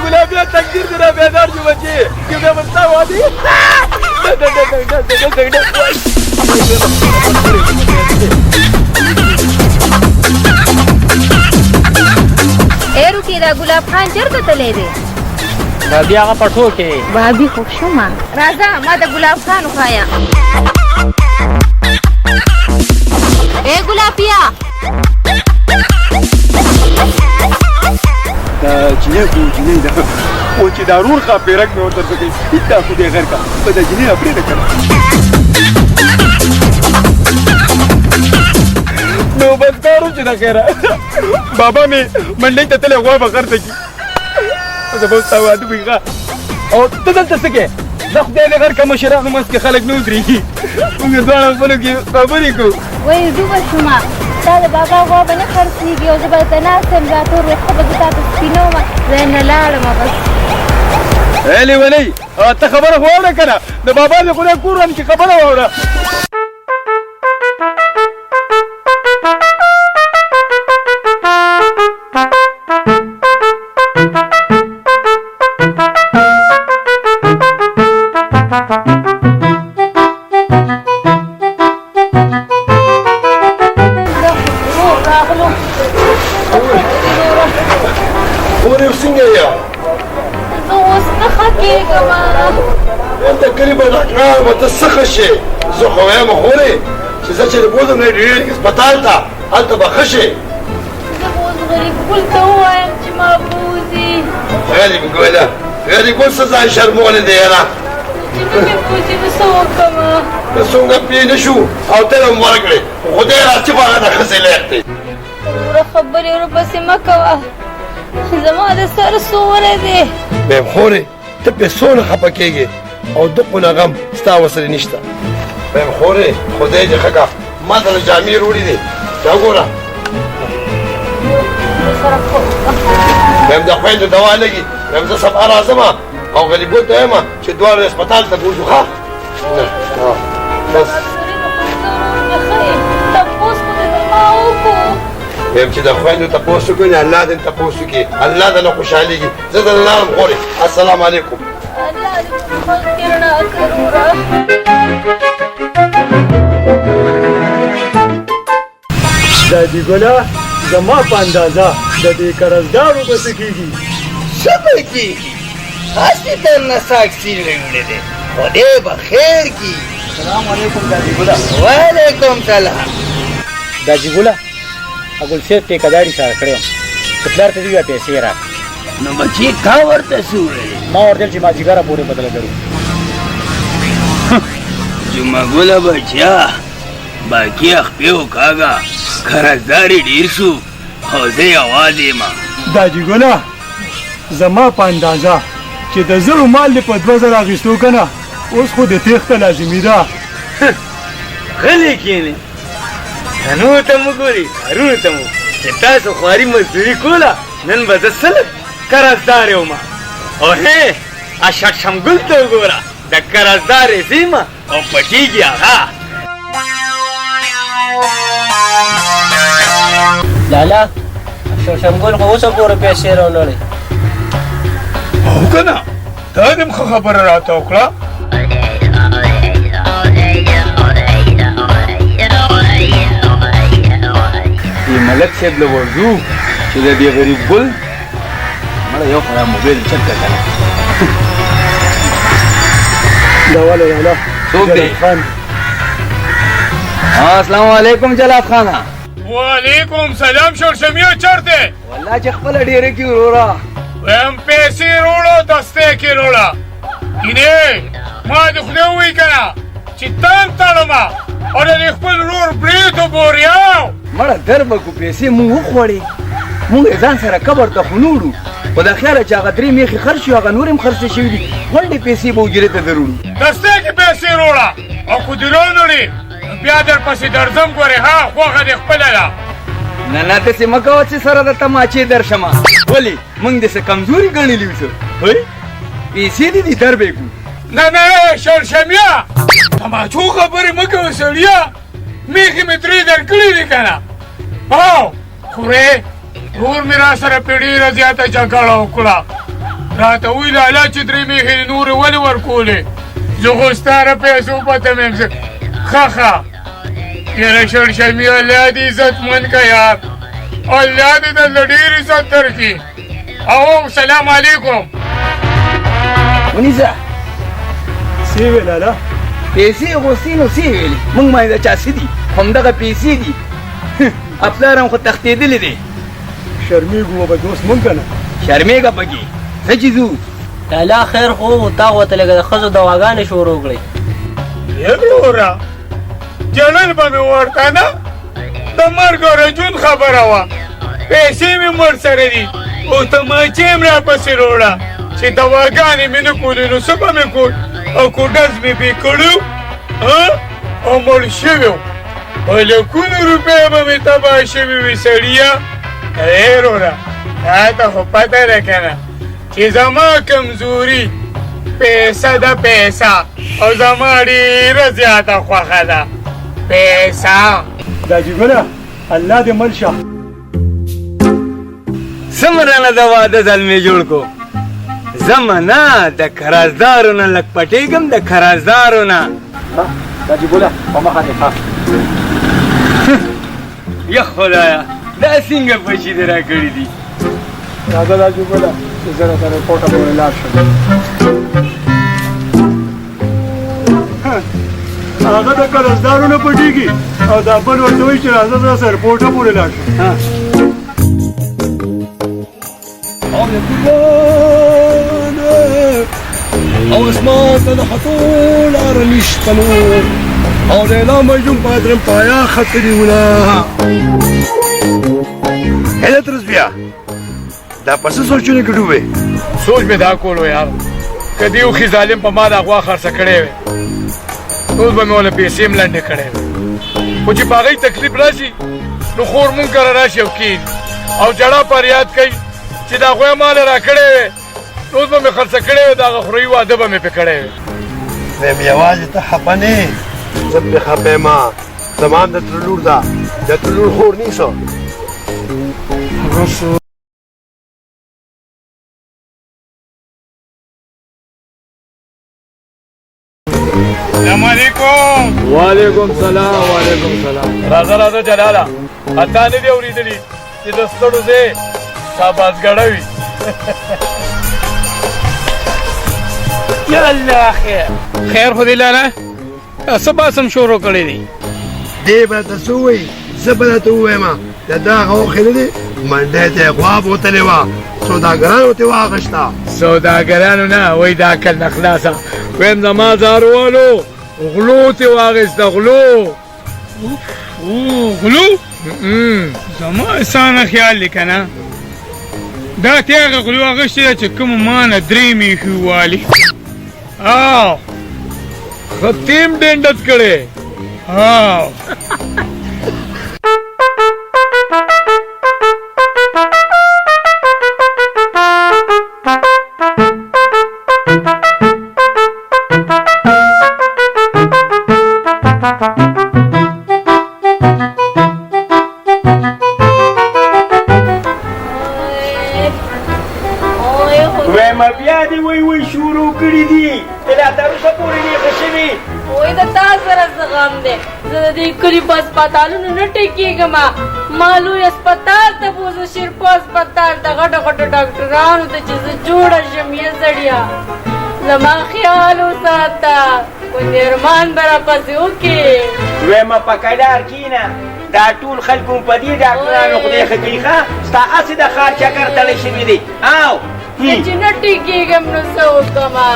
گلابیا تقدیر دینا بیدار جو بچے کہ میں بتا وادی اے روکی دا گلاب خان چرته تللی دی بیا هغه پټو کې بابي خوب شومه راځه ما د ګلاب خان وښایم اے ګلابیا جنې دا او چې دا رور ښه پیرک مې ورته کوي دا خو دې غیر کا په د جنې خبرې نه کړم نو بس کارو چې دا خیره بابا مې منډۍ ته تللی غوا به خرڅه کړي زه به اوس تا واده وي او ته دلته څه کوې زه خدای دې غر که مشرانو منځ کې خلک نه ودرېږي موږ دواړه خپلو کې خبرې کوو وایي ډوبه شومه ستا د بابا غوا به نه خرڅېږي او زه به ته ناست یم دا تور ویښته به زه تا ته سپینومه زه یې نه لاړمه بس لیونۍ ته خبره خو واوره که نه د بابا د خدای کور وم چې خبره واوره ته څه ښه شې زه خو وایم خورې چې زه چې بوځم نه ډېر هسپتال ته هلته به ښه شې زه به اوس غریبګل ته ووایم چې ما بوځي غریبګله غریبګل څه ځان شرمولی دی یاره چې نه مې بوځي نو څه وکړمه ته څنګه پوه نه شو او ته هم ورکړې خدای راځي به هغه د ښځې لایق دی وروره خبرې ورپسې مه کوه زما د سر سوری دی بیم خورې ته پیسو نه خفه کېږې او دقونه غم ستا ورسره نشته بیم خورې خدای دې ښه کړه ما ته له جامې روړي دی دا ګوره بیم د خویندو دوا لګي بیم زه سبا راځم او غریبګل ته وایم چې دواړه هسپتال ته بوځو ښه بس ویم چې د خویندو تپوس وکړو نه الله دې تپوس وکړي الله درنه خوشحالېږي زه درنه لاړم خورې السلام علیکم دادی ګله زما په اندازه د دې قرضدارو به څه کېږي څه به کېږي هسې درنه ساکسیر وړی دی خدای به خیر کړي السلام علیکم دادی ګله وعلیکم سلام دادی ګله ګلصیب ټیکهداري سره کړی وم چې پلار ته دې بیا پیسې راکړه نو بچې تا ورته څه وویل ما ورته ویل چې مازدیګره پورې بدله کړو جمعه ګله بچیا باقي خپې وکاږه قرضداري ډیر شو او زه یوازې یم داجی ګله زما په اندازه چې د زرو مال دې په 2000 اخیستو که نه اوس خو د تېښته لازمي ده غلی کښېنې تنو ته مو ګوري کارونو ته مو چې تاسو خواري مزدوري کوله نن به زه سلک قرضدار یم او هې اشک شمګل ته وګوره د قرضدار یې زیمه او پټېږي هغه لالا شمګل خو اوسه پورې پیسې راونړئ او که نه تا دې م ښه خبره راته وکړه ملک صاحب له ورځو چې د دې غریب ګل مړه یو خراب موبایل چک که که نه دا ولې لالا څوک دی السلام علیکم جلال خانه وعلیکم سلام شورشمیا چرته والله چې خپله ډېره کې وروره ویم پیسې روړو دسته کې روړه کینې ما د خدای ووایي که نه چې تن تړمه او د خپل ورور برید و بوریاو مړه در به کو پیسې مونږ وخوړې مونږ یې ځان سره قبر ته خو نوړو خو د خیاله چې هغه 3 میخې خرڅ شي هغه نور هم خرڅې شوي دي غونډې پیسې به حجرې ته دروړو دسته کې پیسې روړه او که دې رانوړې بیا در پسې درځم ګورې ها خوښه دې خپله ده نه نه داسې مه کوه چې سره د تماچې درشمه ولې مونږ داسې کمزوري ګڼلي اوسه پیسې دې دي در به کړو نه نه شورشمیا تماچو خبرې مه کوه سړیا میخې مې 3 درکړي دي که نه او خورې ورور مې را سره پې ډېره زیاته جګړه وکړه راته وایي لالا چې 3 میخې نورې ولې ورکولې زه خو ستا د پیسو پته مې یم ښه یاره شړشمي الله دې عزتمند که یار الله دې درله ډېر عزت درکړي او سلام علیکم ونیسه څه وې لالا پیسې غوستې نو څه ویلې مونږ باندې د چا څه دي خو همدغه پیسې دي افلار هم خو تښتېدلې دی شرمېږو به دوست مونږ که نه شرمېږه پکې څه چې ځو لالا خیر خو تا غوته لږه د ښځو دواګانې شروع کړې وروره جلل به مې ورته نه د مرګ او رجون خبره وه پیسې مې ورسره دي او تماچې م راپسې روړه چې دواګانې مې نه کولې نو څه به مې کول او کوډز مې بې کړو او مړ شوی و په لکونو روپۍ به مې تباه شوي وي سړیه ای وروره تا ته خو پته ده که نه چې زما کمزوري پیسه ده پیسه او زما ډېره زیاته خوښه ده پیسه داجی ګله الله دې مل شه څومره نه د واده ځل مې جوړ کو زمه نه د قرضدارو نه لږ پټېږم د قرضدارو نه داجی ګله په مخه دې ښه یا خدایا دا څنګه پیسې دې راکړي دي راځه داجی ګله چې زه راته رپورټه پورې لاړ شم هغه د قرضدارو نه پټېږي او دا بل ورته وایي چې راځه زه سره رپورټه پورې لاړ شم او اسمان ته د خطو لاره نشته نور او لیلا مجنون پادرم پایا خطري ولا هله ترس بیا دا پس سوچونه کړو وې سوچ مې دا کولو یار که دې وخي ظالم په ما د اغوا خرڅه کړې وې اوس به مې ولې پیسې هم لنډې کړې وې خو چې په هغې تکلیف راشي نو خور مونږ کره راشي او کښېني او جړه فریاد کوي چې د هغوی مال را کړې وې اوس به مې خرڅه کړې وې د هغه خوري واده به مې پې کړی وې ویم یوازې ته خفه نه زه پرې خفه یم زما هم د تره لور ده د تره لور خور نیسه السلام علیکم وعلیکم سلام وعلیکم سلام راځه راځه جلاله اتا نه دي اورېدلي چې د ستړو ځای شاباسګړه وي یا الله خیر خو دې لاله څه باسم شروع کړی دی دې به ته څه ووایي زه به درته ووایم د دا هغه وخې نه دی منډۍ ته یې غوا بوتلې وه سوداګرانو ترې واخېسته سوداګرانو نه وایي د عقل نه خلاصه ویم زما زاروالو غلو ترې واخېسته غلو غلو زما اسانه خیال لیکنه دا تیغه غلو اغشتی ده چې کوم ما نه درې میخي والي او ختیم ډنډت کړي او وایم بیا دې وای شروع کړي دي لا تر اوسه پورې نه خشوي وای دا تا سره څه غم دی زه د دې کلي په هسپتالونو نه ټیکېږم ما لوی هسپتال ته بوزه شیرپا هسپتال ته غټو غټو ډاکټرانو ته چې زه جوړه شم یې زړیا زما خیال وساته کوم ارمان به راپسې وکړې وایم په کډار کښېنه دا ټول خلکو په دې ډاکټرانو خدای ښه کوي ښه ستا هسې د ښار چکر تړی شوي دی او چې نه ټیکېږم نو څه وکړمه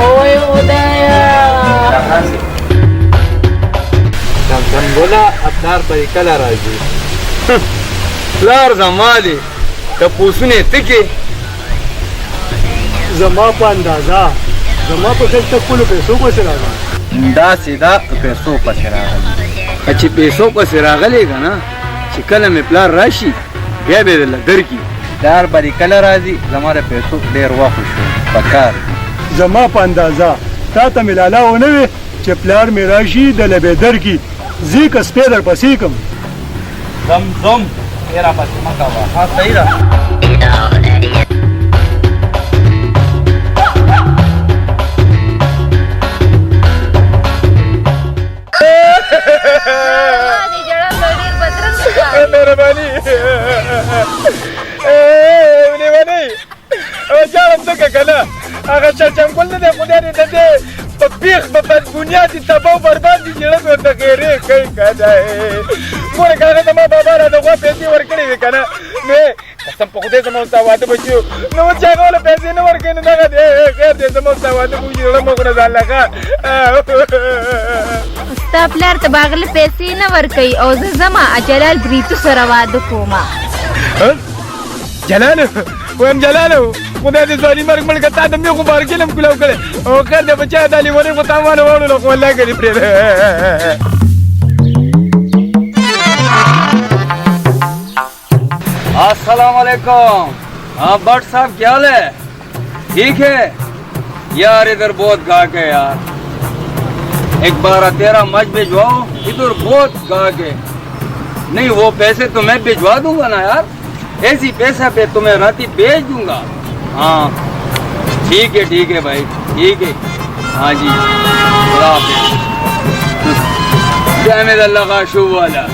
اوه خدایا سمسنګوله افطار پرې کله راځي پلار زما دی که پوسونه تکې زما په اندازه زما په خیال ته خپلو پیسو پسې راغلی داسې دا پیسو پسې راغلی چې پیسو پسې راغلی که نه چې کله مې پلار راشي بیا به یې درله درکړي پلار به کله راځي زما د پیسو ډېر وخت شو په کار زما په اندازه تا ته مې لالا ونه وې چې پلار مې راشي د لبې درکړي ځي که سپی در پسې کړم زم یې راپسې مه کوه ها صحیح ده مهرباني ونیواني جاړم ځکه که نه هغه چړچنګل نه دی خدای دې د دې په بیخ په بدبنیاد دي تباه و برباد دي زړه مې ورته خیرې کوي که نه ګوره که هغه زما بابا راته غوا پیسې ورکړې وې که نه نو قسم په خدای زما ستا واده به شي نو اوس چې هغه وله پیسې نه ورکوي نو دغه دی خیر دی زما ستا واده به وشي زړه مه خوره ځان له ښه ستا پلار ته به هغله پیسې نه ورکوي او زه ځمه جلال بریتو سره واده کومه جلالو وایم جلالو خدای دې ځواني مرګ مړ کړه تا د میخو بارکیل هم کلاو کړی او خیر دی بچا دا لیونۍ خو تا مانه واړولو خو الله کري پرېږده السلام علیکم हाँ भट्ट साहब क्या हाल है ठीक है यार इधर बहुत गाहक है यार एक बार तेरा मच भिजवाओ इधर बहुत गाहक है नहीं वो पैसे तो मैं भिजवा दूंगा ना यार ऐसी पैसा पे तुम्हें राती भेज दूंगा हाँ ठीक है भाई ठीक है हाँ जी جامد الله غاشو والا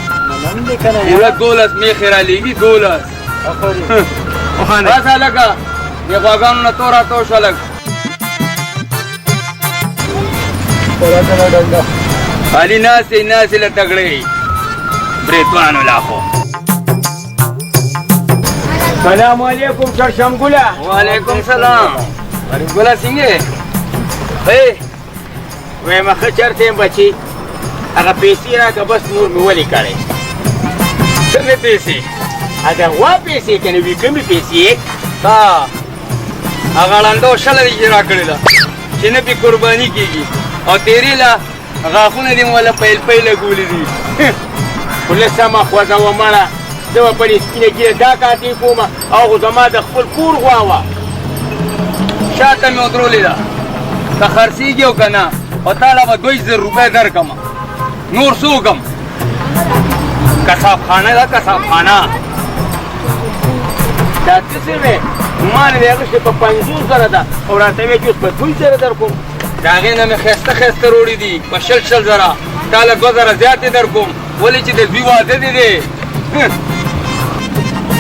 ولا دولس میخرا لیگی دولس راسا لگا یہ غواگانو نا تورا توشو لگ خالی ناسی لتگڑی بریتوانو لاخو سلام علیکم چرشمگولا وعلیکم سلام گولا سنگه وی مخه چرتیم بچی اگه پیسی را که بس نور مولی کاره کمی پیسی اگه وا پیسی کنه وی کمی پیسی تا اگه لندو شل دی را کرده چه نبی قربانی کیگی او تیری لا غاخونه دی مولا پیل گولی دی خلصا ما خوزا و مالا دو پلی سپینه گیره دا کاتی کوما او زما د خپل کور غواوا شاته می اترولی دا که خرسیگیو کنا و تالا با 2000 روپے در کما نور سو کم کساب خانه دا کساب خانه دا تسی میں مانا دیگشت پا 50 سره دا او راتوی جوز پا 2 سره در کم داغی نمی خسته روڑی دی پا شل زرا تالا 2 زرا زیادی در کم ولی چی دوی واده دی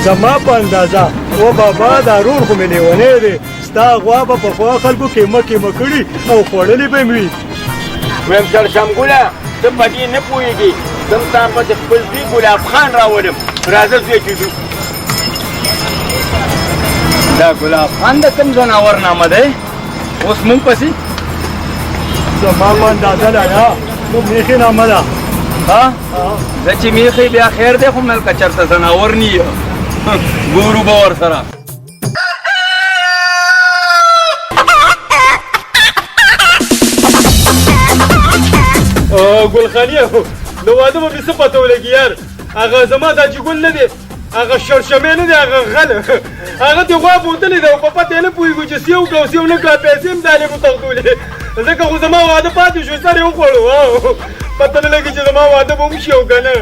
زما په اندازه و بابا دا رور خو مې لیونی دی ستا غوا به پخوا خلکو کیمه کړي او خوړلې به مې وي ویم چرشمګوله ته په دې نه پوهېږې زم ستا پسې خپل زوی ګلاب خان راولم راځه زوی چې ځو دا ګلاب خان د کوم ځناور نامه دی اوس مونږ پسې زما په اندازه لایا نو میخي نامه ده ها زه چې میخي بیا خیر دی خو ملکه چېرته ځناور نه یم ګورو به ورسره ګلخانیه د واده به مې څه پته ولګي یار هغه زما دا چې ګل نه دی هغه شرشمې نه دی هغه غل هغه دې غوا بوتلې ده او په پته یې نه پوهېږو چې سیو کړه او سیو نه کړه پیسې هم دالې وتښتولې ځکه خو زما واده پاتې شو سر یې وخوړو پته نه لګي چې زما واده به وشي او که نه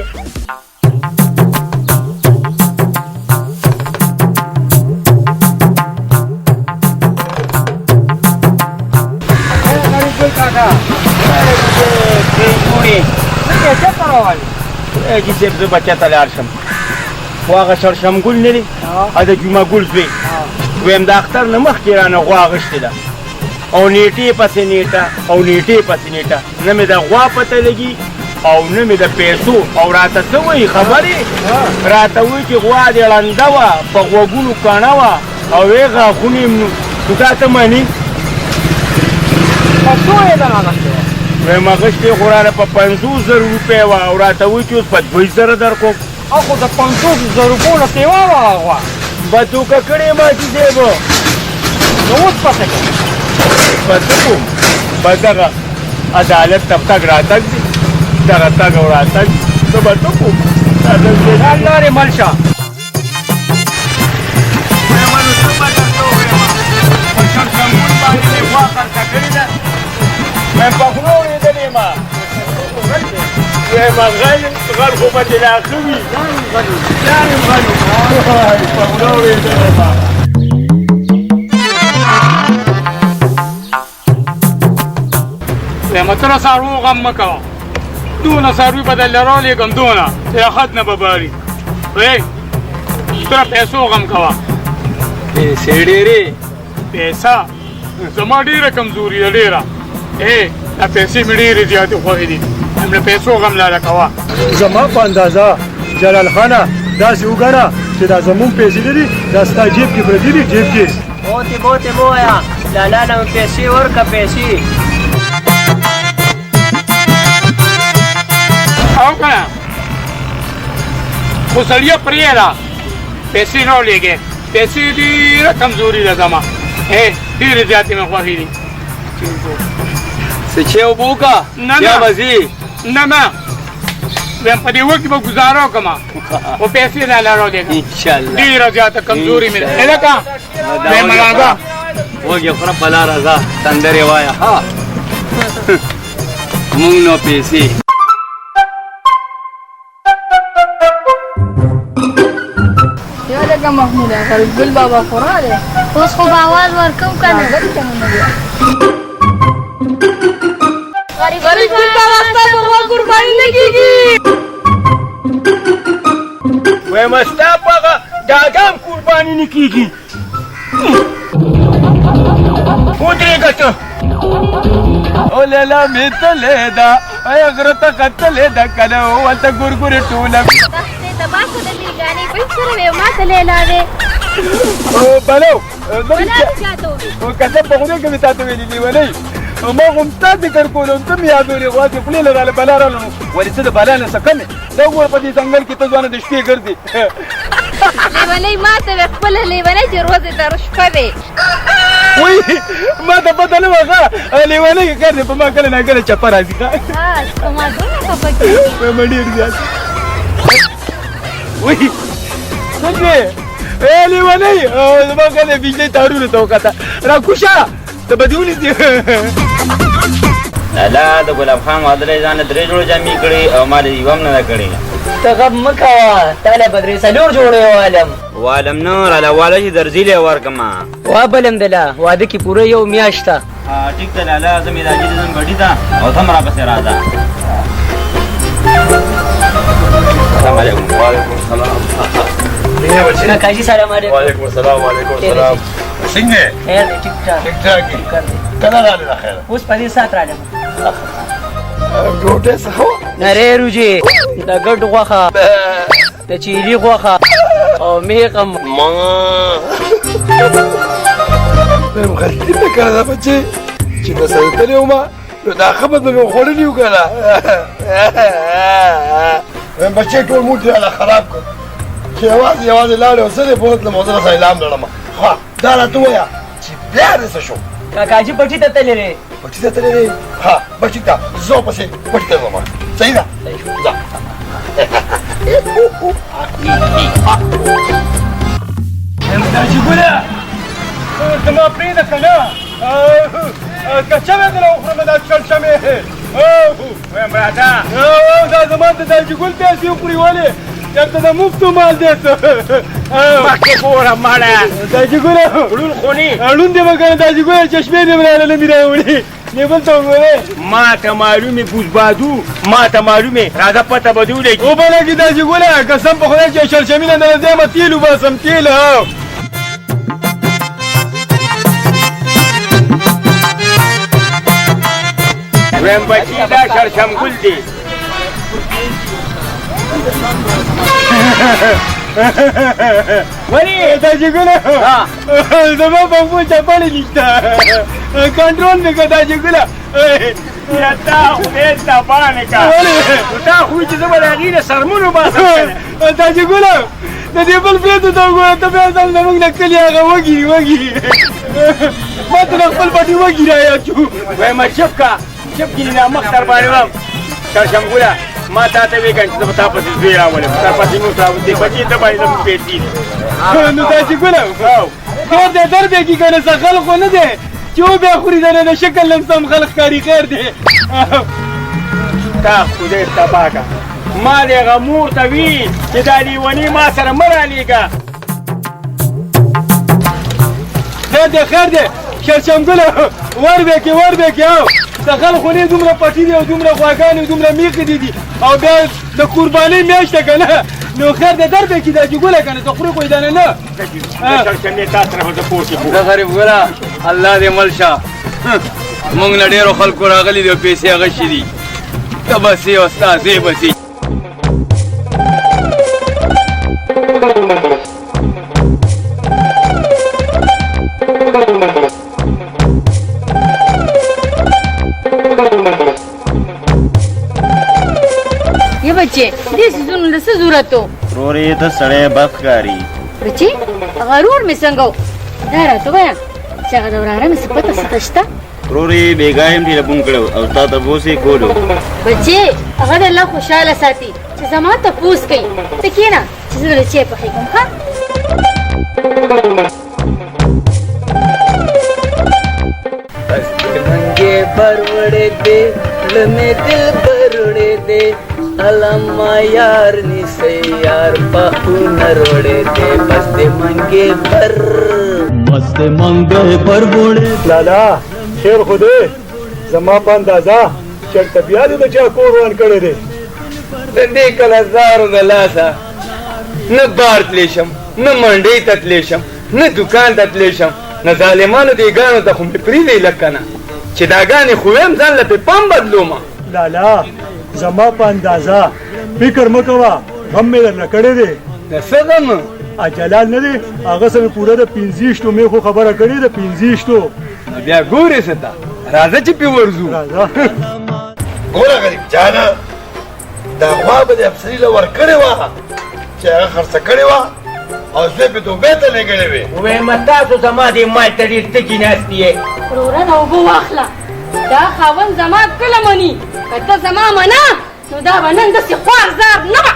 اجي صاحب زه بچه ته لاړ شم خو هغه شړشمګل نه دی د جمعه ګل زوی ویم د اختر نه مخکې رانه غوا اغوښتې ده او نیټې پسې نیټه او نیټې پسې نیټه نه مې د غوا پته لګي او نه مې د پیسو او راته څه وایي خبرې راته وایي چې غوا دې ړنده وه په غوږونو کڼه وه او یې غاښونه یې نو دا ته مني څو یې ده اغوښتې وه ویم اغوښتې خو رانه په 50,000 روپۍ وه او راته وایي چې اوس په 2,000 درکوم او خو د 50,000 روپو نه سیوا وه هغه غوا بدوکه کړې ما چې صاحب نو اوس پته کوم پته کوم په دغه عدالت ته تګ راتګ دي دغه تګ او راتګ زه به څه کوم حل لارې مل شه من په خوله اورېدلې یم وایم غل خو به دې لا ښه وي په خوله اورېدلې یم وایم ته د څاروو غم مه کوه دونه څاروي به درله رالېږم دونه چې حد نه به باري وی ته د پیسو غم کوه پیسې ډېرې پیسه زما ډېره کمزوري ده ډېره دا پیسې مې ډېرې زیاتې خوښې دي هم د پیسو غم لاله کوه زما په اندازه جلال خانه داسې وګڼه چې دا زمونږ پیسې نه دي دا ستا جیب کې پرتې دي جیب کې بوتې بوتې مه وایه لالا له پیسې ورکړه پیسې او که نه خو سړیه پرېږده پیسې نه ولېږې پیسې ډېره کمزوري ده زما ډېرې زیاتې مې خوښې دي څه چې اوبه وکړه بیا به ځې نه نه وایم په دې وکې به ګزاره وکړم خو پیسې نه راولېږم انشاءالله ډېره زیاته کمزوري مې ده هلکه وایم راځه وږې خوره په لاره ځه سندرې وایه ها مونږ نو پیسې یا لکه محمود ګل بابا خورا دی اوس خو به اواز ورکوم که نه غریب ګل بابا ستا په غوا قرباني نه کېږي وایم ستا په هغه ډاګام قرباني نه کېږي ودرېږه ته او لیلا مې تلې ده ایا غره ته کتلې ده که نه ولته ګورګورې ټوله تباه کړه د لیګانې بل سره وې ما ته لیلا دی بلو ولا چاته او کته په غوږ کې تاسو ویلې نیولې ما هم تاسو کار کولم ته مې یادوري غواړم خپل له غاله بلا رالو ولې څه د بلا نه سکمه دا ور په دې څنګه کې ته ځوانه د شپې ګرځي لیونی ما ته خپل لیونی چې روزه تر شپه دی وای ما ته پته نه وغه لیونی کې کار په ما کله نه کله چپا راځي ها کومه دونه کپکې په مډیر ځي وای څنګه لیونی زما کله بجلی تارونه ته وکړه را کوشا ته بدونی دي لالا د ګلاب خان واده ځان درې جوړ جامې کړې او ما دې یو هم نه کړې ته غم مه کوه تاله به درې څلور جوړې والم نه راله واله چې درځي لی ورکړم وابلم دله واده کې پوره یو میاشت ده ټیک ته لالا زه مې راځي ځم ګډي ته او ته هم راپسې راځه السلام علیکم وعلیکم السلام کاکاجي سلام علیکم وعلیکم السلام وعلیکم السلام څنګه خیر دی ټیک ټاک ټیک ټاک کله راغلی دا خیر اوس په دې ساعت راغلم ګوټه څه نری روجي د ګډ غوښه د چیلي غوښه او میغم ما غلطي مې کړې ده بچې چې نه ساتلې وم نو دا خبر به مې خوړلي وو که نه بچې ټول موټ راله خراب کړ چې یوازې یوازې لاړې او زه دې بوتلم او زه رسه اعلام لړم ښه دا راته ووایه چې بیا دې څه شو کاکاجي پټي ته تللی دی پټي ته تللی دی ها پټي ته زه پسې پټي ته ځم صحیح ده ځه داجي ګله زما پرېږده که نه کچه مې دله وخورم دا چړچمې ویم راځه دا زما د داجي ګل پیسې وخوري ولې چېرته د مفتو مال دی څه مخکې ګوره مړه داجي ګله ړون خوني ړوند دی به که نه داجي ګله چشمې دې راله نه مې راوړي نیبل ته وګورې ما ته معلومې بوزبادو ما ته معلومې راځه پته به دې ولګي وبلګي داجي ګله قسم په خدای چې شرشمینه نه ځمه تیل وباسم تیل ویم بچي دا شرشمګل دی ولې داجي ګله زما په مو چپلې نشته کنټرول مې کړه داجي ګله یا تا خدای تبانه کا تا خو چې زه به د هغې نه سرمون وباسم داجي ګله د دې بل پرېتو ته وګوره ته بیا ځم زموږ نه کلي هغه وږي ما ته د خپل پټي وږي رایاد شو ویمه چپ کا چپ کړي نه مخ در باندې وم شرشمګله ما تا ته ویې کړم چې زه به تا پسې زوی راولم تا پسې مو راوځې بچې ته باندې زموږ پیسې دي نو داسې ګله خیر دی در دی که نه څه خلق خو نه دی چې وبیا خوري د نه د شکل هم سم خلق ښکاري خیر دی تا خدای تباه که ما د هغه مور ته وي چې دا لیوني ما سره مه رالېږه خیر دی خیر دی شرشمګله ور به کې او د خلکو نه دومره پټي دي او دومره غواګانې او دومره میخې دي او بیا د قربانۍ میاشت ده که نه نو خیر دی در به کې داجي ګله که نه ته خورې خو یې دانه نه شرشمې تا سره به زه پوه شم دا غریب ګله الله دې مل شه موږ له ډېرو خلکو راغلي دي او پیسې اغشي دي ته بسې او ستا زوی بسې یا بچې دې سیزونو له څه ضرورت و ورورې ته سړی بد ښکاري بچې غرور مې څنګه و دا راته ووایه چې هغه د وراره مې څه پته څه شته ورورې بېګا یم دې لبون کړو او تا تپوس یې کولو بچې هغه د الله خوشحاله ساتي چې زما تپوس کوي ته کښېنه چې زه د چای پخېږم ښه मंगे बरवड़े दे में दिल बरवड़े दे अलमा यार निसे यार बाहु नरोड़े दे मस्त मंगे बरवड़े لالا خیر خو دی زما په اندازه چېرته بیا دې د چا کور وران کړی دی د دې کلزارو د لاسه نه بار تلی شم نه منډۍ ته تلی شم نه دوکان ته تلی شم نه ظالمانو دېګانو ته خو مې پرېږدی لږ که نه چې داګانې خو ویم ځان له پې پام بدلومه لالا زما په اندازه فکر مه کوه غم مې درله کړی دی د څه غم جلال نه دی هغه سره مې پوره د 25 مې خو خبره کړې د 25 نو بیا ګورې څه ته راځه چې پې ورځو ګوره غریب جانه دا غوا به د افسري له ورکړې وه چې هغه خرڅه کړې وه او زوی پې دوبۍ ته لېږلې وې ویمه تاسو زما دې مال ته ډېر تږي ناست یې وروره نه اوبه واخله دا خاوند زما کله مني که ته زما منه نو دا به نن داسې خوار زار نه وه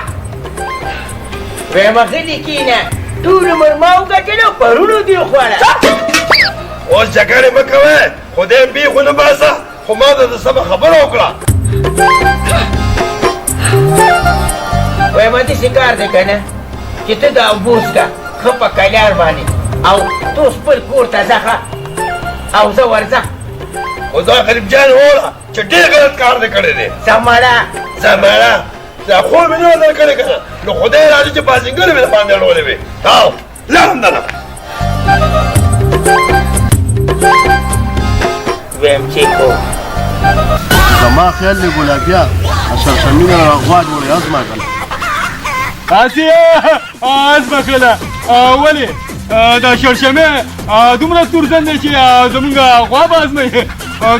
ویمه غلي کښېنه ټول عمر ما وګټلو پرونو دې وخوړه اوس جګړې مه کوئ خدای بې خو نه باسه خو ما ته د سمه خبره وکړه ویمه داسې کار دی که نه چې ته دا اوبوس که ښه په کلیار باندې او تو خپل کور ته ځه او زه ورځه خو دا غریب جان ووړه چې ډېر غلط کار دې کړی دی زمړه دا خوب مې نه و در کړی که نه نو خدای راځي چې بازنګرې مې د باندې اړولې وې او لاړم دنه ویم چې کو زما خیال دی ګلابیا شرشمینه غوا جوړې ازما کړه تاسې از بکړله ولې دا شرشمې دومره تورزن دی چې زمونږ غوا به ازموي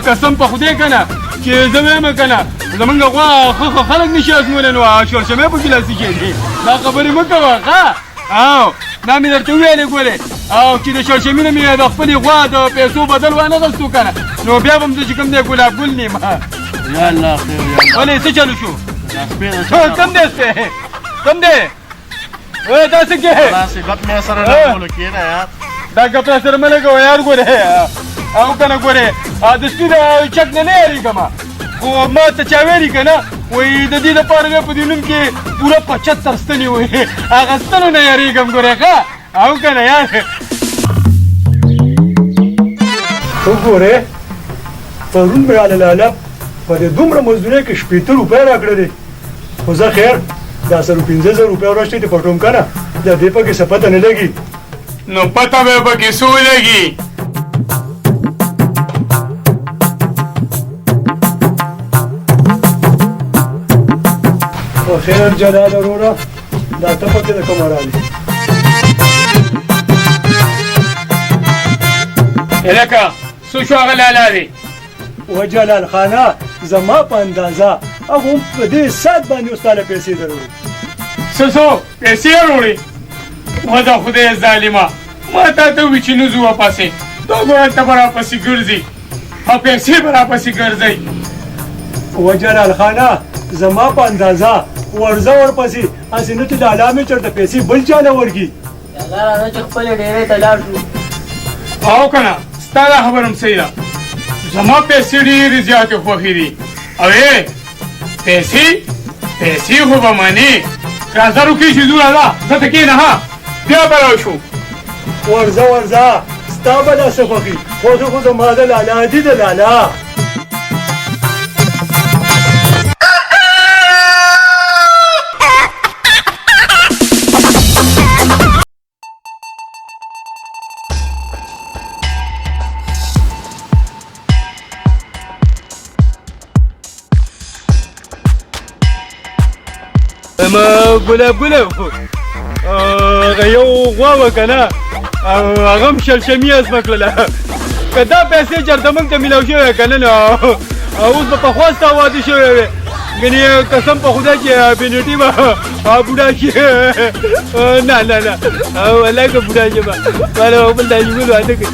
قسم په خدای که نه چې زه وایم که نه زمونږ غوا ښه خلک نشي ازمولی نو شورشمې په ګیلاسي کېږي دا خبرې مه کوه ښه او دا مې درته وویلې ګورې او چې د شورشمې نه مې د خپلې غوا د پیسو بدل وانه غوښتو که نه نو بیا به م زه چې کوم دی ګلاب ګل نیم یا الله خیر ولې څه چلو شو سپې کم دی سپې کم دی دا څه کې ګپ مې سره نه کولو کېنه یار دا ګپ را سره مه لګوه یار ګورې او که نه ګورې د سپي د چک نه نه یارېږم خو ما ته چا ویلي که نه وایي د دې دپاره مې په دې نوم کې پوره 75 ستنې وایي هغه ستنو نه یارېږم ګورې ښه او که نه یار وګورې پرون مې اللاله په دې دومره مزدورۍ کې 80 روپۍ راکړلې خو زه خیر دا 15,000 روپۍ ورځ ته پټوم که نه د دې پکې څه پته نه لګي نو پته به پکې څه ولګي خو خیر جلال وروره دا ته پکې د کومه رالې هلکه څه شو هغه لالا دی و جلال خانه زما په اندازه هغه هم په دې ساعت باندې اوس تاله پیسې دروړي څه پیسې یې وروړي و د خدای ظالمه ما تا ته ووي چې نه ځو واپسې دا ګوره ته به راپسې ګرځې او پیسې به راپسې ګرځئ و جلال خانه زما په اندازه ورځه ورپسې هسې نه چې لالا مې چېرته پیسې بل چا نه ورکي الله راځه چې خپلې ډېرې ته لاړ شو او که نه ستا دا خبره هم صحیح ده زما پیسې ډېرې زیاتې خوښې دي او پیسې خو به منې راځه روکې چې ځو راځه دلته کښېنه ها بیا به راشو ورځه ستا به داسې خوښي خو زه خو زما د لالا دي د لالا ګلاب هغه یو غوا وه که نه هغه هم شلشمي ازمه کړله که دا پیسې چېرته موږ ته میلاو شوې که نه نو اوس به پخوا ستا واده شوی وې ګنې قسم په خدای چې بېنټي به بوډا شي نه والله که بوډا شي به ماله بل داسې ګل واده کوي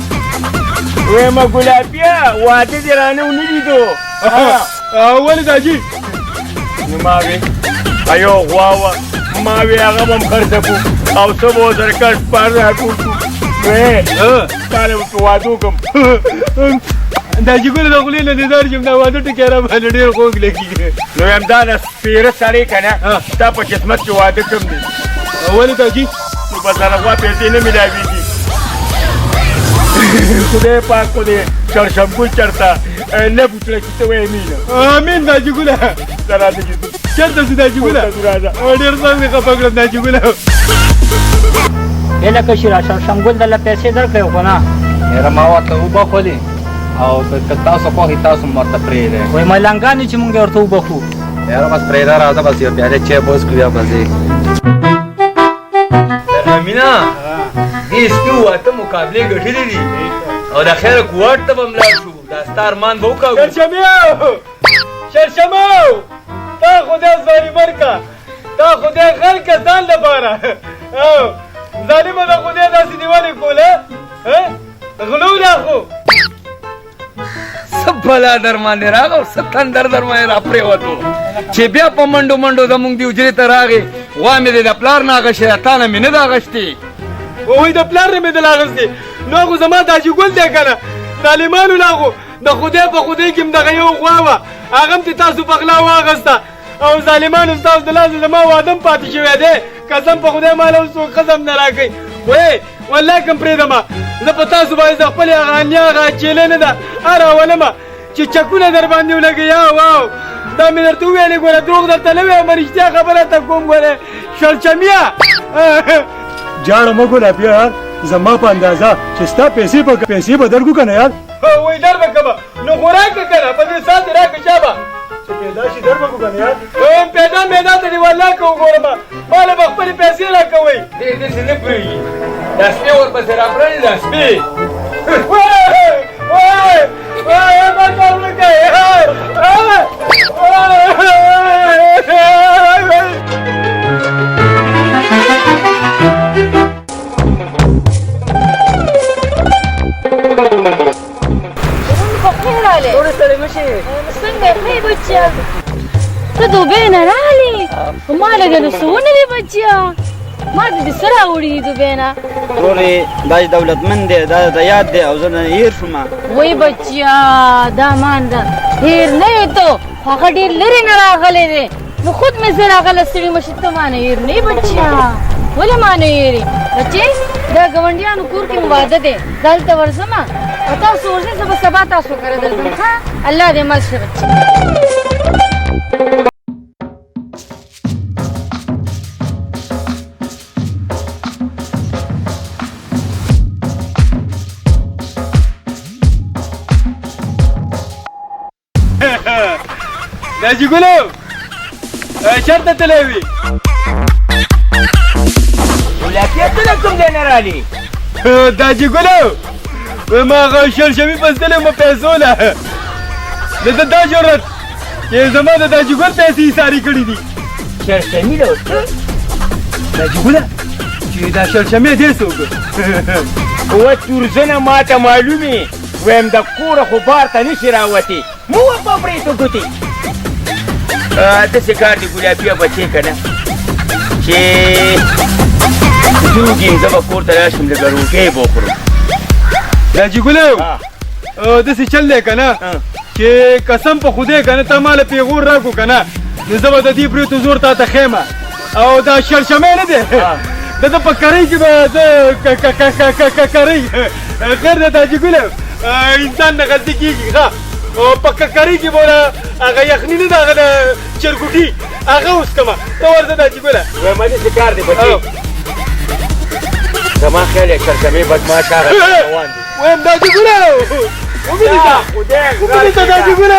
ویمه ګلابیه واده دې رانه ونه لیدو ولې داجي نو ما وې ایو غوا وه ما وې هغه به م خرڅه کړو او څه به ورسره کټ پار راټول کړو وې تا له ورته واده وکړم داجي ګل د خولې نه دې دار شم دا واده ټکې را باندې ډېر خوږ لګېږي نو یم دا نه سپېره سړی که نه ستا په قسمت کې واده کم دی ولې داجي نو په سره غوا پیسې نه میلاوېږي خدای پاک خو دې شړشمګل چېرته نه بوتله چې ته وایې مینه امین داجي ګله زه راځه چې چېرته ځو داجي ګله ډېر ځان مې خفه کړم داجي ګله هله کشي را شړشمګل دله پیسې درکړې خو نه یاره ما ورته وبخولې او که تاسو خوښې تاسو م ورته پرېږدئ وایي ملنګان چې مونږ یې ورته وبخو یاره بس پرېږده راځه بس یو پیالې چای به وڅښو بیا به ځې مینا دې سپي واته مقابلې ګټلې دي او د خیره کوټ ته به م لاړ شو دا ستا ارمان به وکړو شرشمو تا خدای ظالمر کا تا خدای غل کا ځان لپاره ظالمه د خدای داسې نیولې کوله غلو دا خو څه بلا در باندې راغی او څه تندر در باندې راپرېوتو چې بیا په منډو منډو زمونږ دې حجرې ته راغې غوا مې دې د پلار نه اغوښتې تا نه مې نه ده اغوښتې وایي د پلار نه مې دله اخیستې نو خو زما داجي ګل دی که نه ظالمانو لا خو د خدای په خدای کې م دغه یو غوا وه هغه م تې تاسو په غلا واخیسته او ظالمانو ستاسو د لاسه زما واده م پاتې شوی دی قسم په خدای ماله اوس څوک ښځه م نه راکوي وایي والله که م پرېږدمه زه په تاسو باندې د خپلې هغه انیا هغه چیلې نه ده راولمه چې چکونه در باندې ولګي یا واو دا مې درته وویلې ګوره دروغ درته نه وایم رښتیا خبره ته کوم ګوره شړچميه جاړه مه ګلابیه یار زما په اندازه چې ستا پیسې به درکو که نه یار وایي در به کمه نو خو راکړه که نه په دې ساعت دې راکړه چا به چې پیدا شي در به کړو که نه یار وایم پیدا میدا ته دې والله که وګورم ماله به خپلې پیسې راکوئ دې داسې نه پرېږي دا سپی ورپسې راپرانې دا سپی وای ما کار وکړه څنګه ښه بچیا ته دوبۍ نه راغلې ما لږ نو څه ونه دي بچیا ما ته دې څه راوړي دي دوبۍ نه ورورې دا چې دولتمند دی دا د یاد دی او زه نه هېر شوم وای بچیا دا مان ده هېر نه یې ته هغه ډېر لرې نه راغلی دی نو خود مې زه راغله ستړي مه شي ته ما نه هېر نه یې بچیا ولې ما نه هېرې بچې دا ګاونډیانو کور کې مو واده دی دلته ورځمه او تاسو ورځئ زه به سبا تاسو کره درځم ښه الله دې مل شه بچې داجي ګلو چېرته تللی وي ولکې ته له کوم ځای نه رالې داجي ګلو ما هغه شلشمي پسدلی مو پیسو له د دا ضرورت چې زما د داجي ګل پیسې ایساري کړي دي شرشمي له داجي ګله چې دا شلشمې دې څوک و تورزنه ماته معلومې ویم د کوره خو بار ته نشي راوتې مو په برېتو ګوتې داسې کار دي ګلابي بچې که نه چې جوګي زه به کور ته راشم لږه روټۍ به وخورم داجي ګلو داسې چل دی که نه چې قسم په خدای که نه ته ماله پیغور راکړو که نه نو زه به د دې برېتو زور تا ته ښیمه او دا شلشمی نه دی د ده په کرۍ کې به زه کرۍ خیر دی داجي ګلو انسان نه غلطي کېږي ښه او په ککرۍ کې به هغه یخني نه ده هغه د چرګوټي هغه وڅکمه ته ورځه داجي ګله وایم داسې کار دی بچې زما خیال یې شرشمې بدماش هغه روان دي وایم داجي ګله ومینځه ومینځه داجي ګله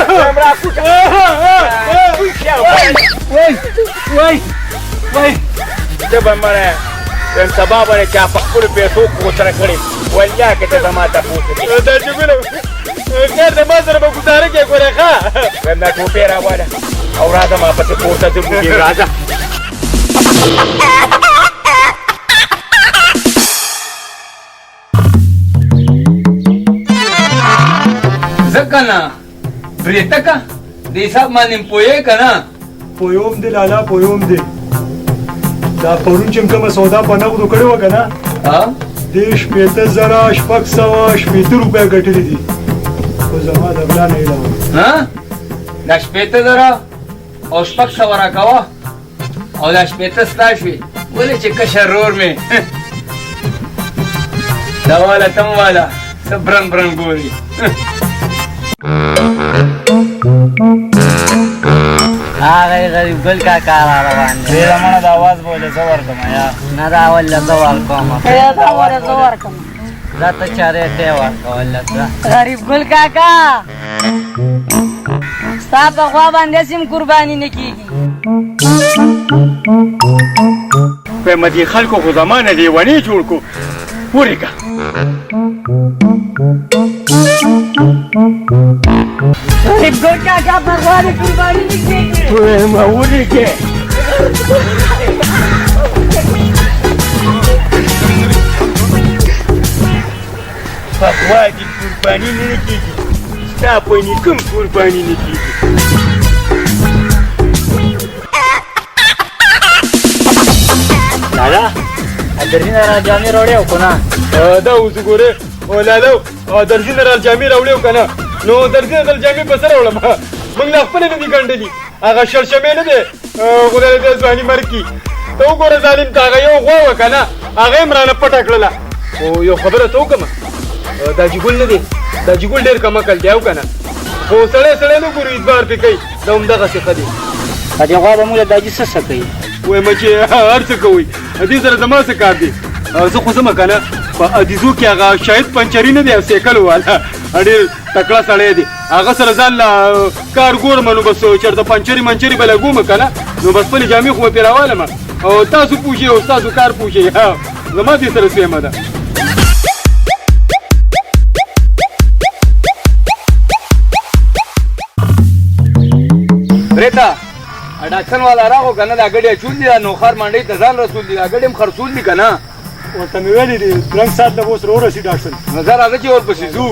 وای زه به مړی وایم سبا به نه چا په خپلو پیسو کوتره کړې والله که ته زما تپوس وکړې داجي ګله خیر د ما سره به ګزاره کې ګورې ښه وایم دا ټوپۍ راواله او راځه ما پسې کور ته ځم بوډۍ راځه زه که نه برېتکه د حساب باندې پوهې که نه پویوم دی لالا پویوم دی دا پرون چې کومه سودا په نغدو کړې وه که نه دې 15,000 روپۍ ګټلې دي خو زما د غلا نه علاوه دا 15,000 او 600 راکوه او دا 15 ستا شوې ولې چې کشر رور مې دا واله تم واله څه برن برن ګوري هغه غریب ګل کاکا را روان دی ډېره مڼه د اواز بولې زه ورکړم یار نه دا ولله زه ورکوم زه ورکم دا ته چارې ته ورکوله غریب ګل کاکا ستا په خوا باندې سیم قرباني نه کېږي وایم دې خلکو خو زما نه لیونې جوړ کړو ورېږه غریب ګل کاکا په خوا دې قرباني نه کېږي وایم ورېږه په خوا دې قرباني نه کېږي ستا په نیکم قرباني نه کېږي لالا درځینه را جامې راوړې او که نه دا اوس ګورې لالو درځینه را جامې راوړې او که نه نو درځینه را جامې په سره وړم موږ لا خپله نه دي ګنډلي هغه شلشمې نه دی خدای دې ځواني مرګ کړي ته وګوره ظالم ته هغه یو غوا وه که نه هغه یې م رانه پټه کړله خو یو خبره ته وکړم داجي ګل نه دی داجي ګل ډېر کم عقل دی او که نه خو سړی نه ګوري اعتبار پرې کوي دا همدغسې ښه دی دې غوا به موږ له داجي څه کوي وایم چې هر څه کوئ دې سره زما څه کار دی زه خو ځمه که نه په ادیزو کې هغه شاید پنچري نه دی او سیکلو والا ډېر تکړه سړی دی هغه سره ځان له کار ګورم نو بس چېرته پنچري منچري به لګوم که نه نو بس خپلې جامې خو به پرې راوالم او تاسو پوه شئ او ستاسو کار پوه شئ زما دې سره سیمه ده ډاکټر والا راغو کنه دا ګډه چول دي نو خر منډي ته ځان رسول دي دا ګډه هم خرصول دي کنه ورته مې ویلي دي درنګ سات له اوس ورسي ډاکټر نظر راځي چې ورپسې ځو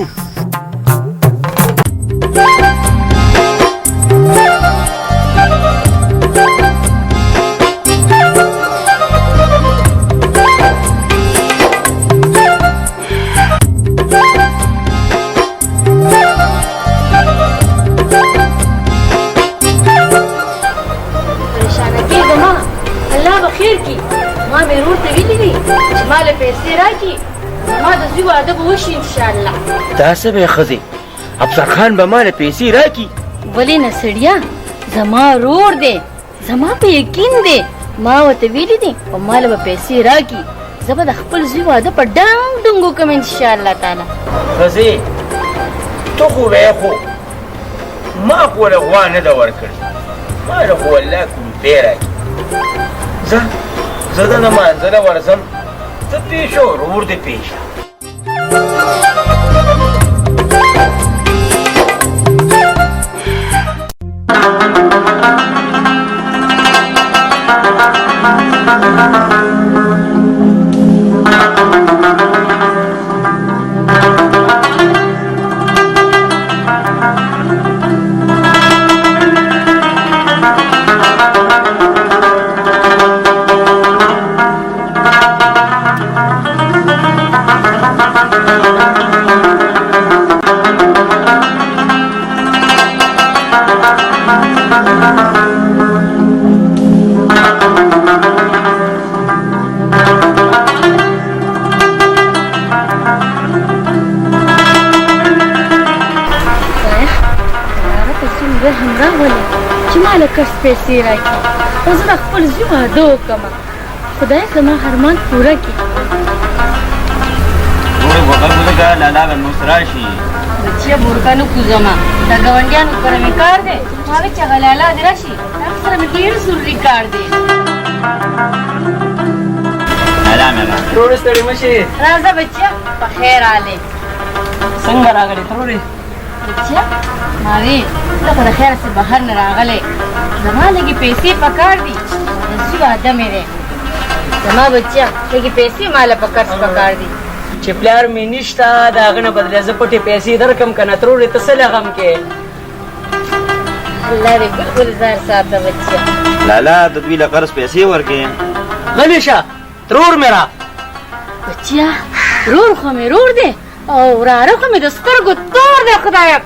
ما مې ورور ته ویلي دي چې ما له پیسې راکړي زما د زوی واده به وشي انشاءالله دا څه به ښځې افسر خان به ما له پیسې راکړي ولې نه سړیا زما ورور دی زما په یقین دی ما ورته ویلي دي او ما له به پیسې راکړي زه به د خپل زوی واده په ډنګ ډنګ وکړم انشاءالله تعالی ښځې ته خو وایې خو ما خو له غوا نه ده ورکړې ما له خو الله کومپې راکړي زه د لمانځه نه ورځم ته پیش ورور دې پیشه کس پیسې راکړي او زه د خپل زوی واده وکړم خدای زما ارمان پوره کړي وروڼه بوغل بوځه لالا به نو سره راشي بچیه بورکا نه کوزما د ګاونډیانو کره مې کار دی ما وې چې هغه لالا دې راشي هغه سره مې ډېر ضروري کار دی ترورې ستړې مه شې راځه بچیه په خیر راغلې څنګه راغلې ترورې بچیه ما وې ته خو د خیر څخه بهر نه راغلی زما لږې پیسې پکار دي د زوی واده مې دی زما بچیه لږې پیسې ماله په قرض پکار دي چې پلار مې نشته د هغه نه بدله زه پټې پیسې درکړم که نه ترورې ته څه له غم کې الله دې بالکل ځان ساته بچیه لالا د دوی له قرض پیسې ورکړې غلی شه ترور مې را بچیه رور خو مې رور دی او وراره خو مې د سترګو تور دی خدایه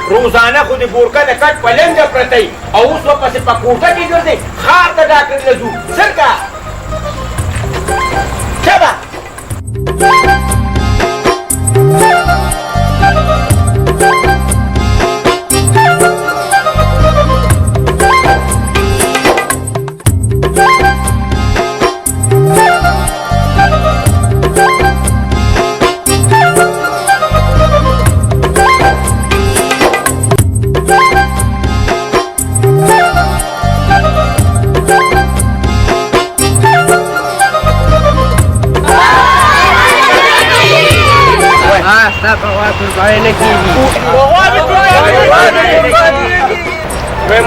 روزانه خو د بورکه د کټ په لنګه پرتی او اوس ورپسې په کوټه کې ګرځې ښار ته ډاکټر له ځو څنګه شبه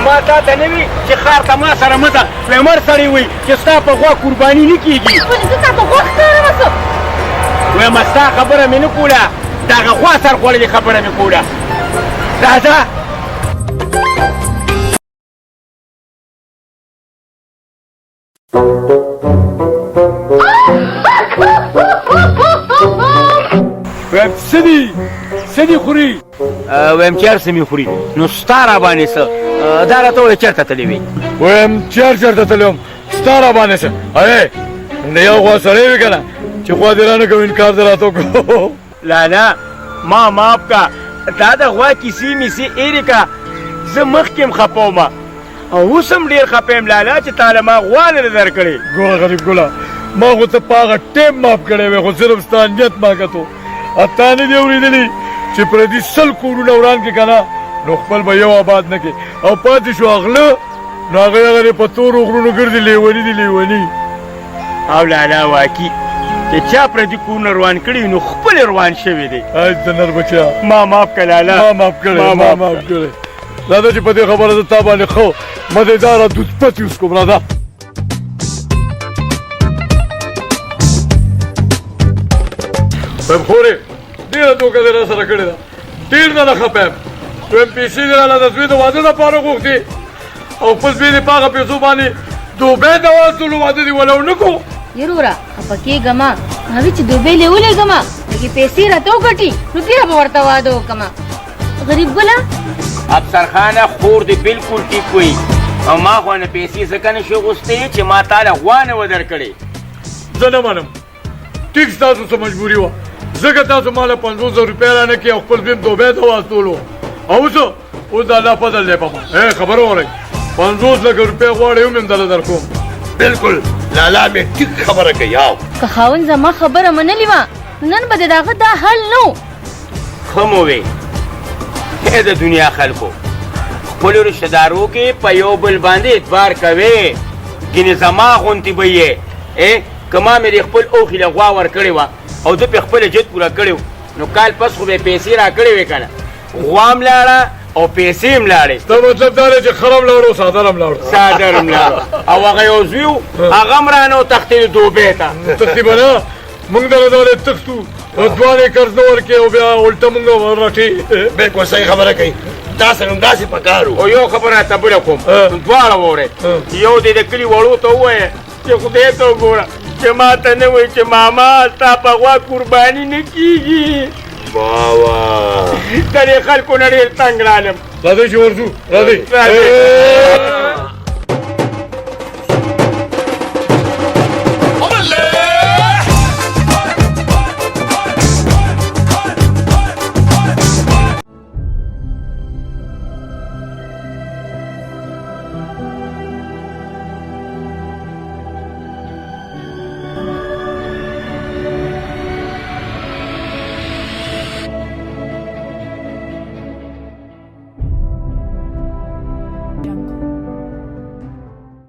ما تا ته نه وي چې ښار ته ما سره مه ځه مړ سړی وي چې ستا په غوا قرباني نه کېږي ولې زه تا په غوا ښکارم څه وایم ستا خبره مې نه کوله د هغه غوا سر خوړلې خبره مې کوله راځه ویم څه دي خوري ویم چې هر څه مې خوري نو ستا را باندې څه دا راته ووایه چېرته تللی وې ویم چېرته تللی وم ستا را باندې څه د یو غوا سړی وي که نه چې خوا دې رانه کوم انکار دې راته وکړو لالا ما معاف کا دا د غوا کیسې میسې ایرې که زه مخکې م خفه ومه او اوس هم ډېر خفه یم لالا چې تا له ما غوا نه ده درکړې ګوره غریب ګله ما خو ته په هغه ټیم معاف کړی وې خو صرف ستا نیت ما کتو تا نه دې اورېدلي چې پردي 100 کورونه وران کړي که نه نو خپل به یو آباد نه کې او پاتې شو اغله نو هغه په تورو غرونو ګرځي لیوني دي لیوني او لالا واقعي چې چا پردي کورونه روان کړي نو خپل روان شوي دی د نر بچیا ما معاف کړه لالا ما معاف کړی راځه چې په دې خبره زه تا باندې ښه مزېداره دود پت یوز کوم راځه پیم خورې ډېره دوکه دې را سره کړې ده ډېر نه ده ښه پیم دویم پیسې دې راله د زوی د واده دپاره غوښتې او خپل زوی دې په هغه پیسو باندې دوبۍ ته واستلو واده دې ولو نه کو یروره خفه کېږم هغې چې دوبۍ لې ولېږم هغې پیسې راته وګټي نو بیا به ورته واده وکړم غریب ګله افسرخانه خور دې بالکل ټیک وي او ما خو نه پیسې ځکه نشو غوښتې چې ما تاله غوا نه و درکړې زه نه منم ټیک ستاسو څه مجبوري وه ځکه تاسو ما له 500 روپۍ رانکړې او خپل زوی دوبۍ ته واستولو او څه اوس د الله فضل دی په ما خبره واورئ 50 لکه روپۍ غواړئ هم یم دله در کوم بالکل لالا مې ټیک خبره کوي او که خاوند زما خبره منلې وه نن به د هغه دا حل نه و ښه مو وې د دنیا خلکو خپلو رشته دارو کې په یو بل باندې اعتبار کوې ګینې زما غوندې به یې که ما مې د خپل اوښي له غوا ورکړې وه او ده پې خپله جد پوره کړې و نو کال پس خو به یې پیسې را کړې وې که نه غوا م لاړه او پیسې م لاړې ستا مطلب دا دی چې خره م لاړو سادره م لاړو سادر م لاړو او هغه یو زوی و هغه م رانه و تښتېدو دوبۍ ته تښتي به نه موږ دله دولې تښتو ځوان یې قرض نه ورکړې او بیا الټه موږ ورټې بالکل صحیح خبره کوي داسې نو داسې پکار و او یو خبره ته بله کوم دواړه واورئ یو دې د کلي وړو ته ووایه چې خدای ته وګوره چې ما ته نه وایي چې ماما ستا په غوا قرباني نه کېږي بابا د دې خلکو نه ډېر تنګ رالم راځئ چې ورځو راځئ